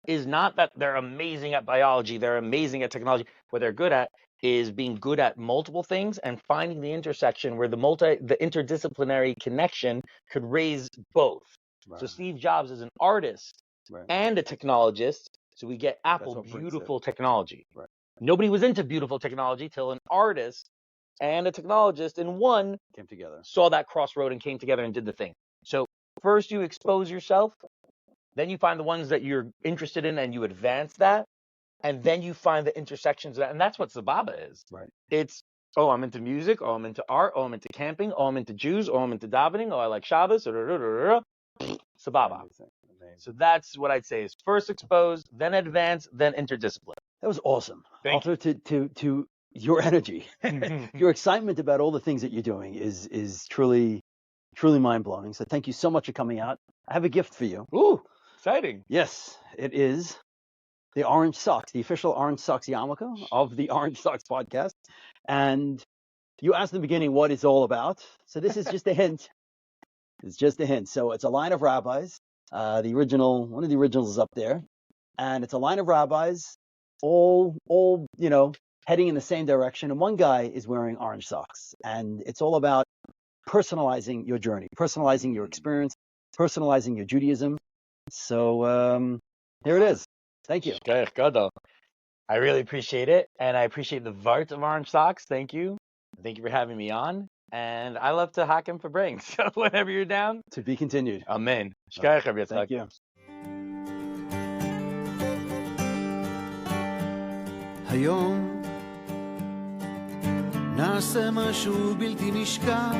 is not that they're amazing at biology, they're amazing at technology. What they're good at is being good at multiple things and finding the intersection where the interdisciplinary connection could raise both. Right. So Steve Jobs is an artist and a technologist. So we get Apple, beautiful technology. Right. Nobody was into beautiful technology till an artist and a technologist in one came together, saw that crossroad and came together and did the thing. So first you expose yourself. Then you find the ones that you're interested in and you advance that. And then you find the intersections of that. And that's what Sababa is. Right. It's, oh, I'm into music. Oh, I'm into art. Oh, I'm into camping. Oh, I'm into Jews. Oh, I'm into davening. Oh, I like Shabbos. Sababa. Amazing. So that's what I'd say is first expose, then advance, then interdiscipline. That was awesome. Thank you. To your energy, your excitement about all the things that you're doing is truly mind-blowing. So thank you so much for coming out. I have a gift for you. Ooh, exciting. Yes, it is the Orange Socks, the official Orange Socks yarmulke of the Orange Socks podcast. And you asked in the beginning what it's all about. So this is just a hint. It's just a hint. So it's a line of rabbis. One of the originals is up there. And it's a line of rabbis, all heading in the same direction. And one guy is wearing orange socks. And it's all about personalizing your journey, personalizing your experience, personalizing your Judaism. So here it is. Thank you. I really appreciate it. And I appreciate the Vart of Orange Socks. Thank you. Thank you for having me on. And I love to hack him for brains. So whenever you're down. To be continued. Amen. Thank you. היום נעשה משהו בלתי נשכח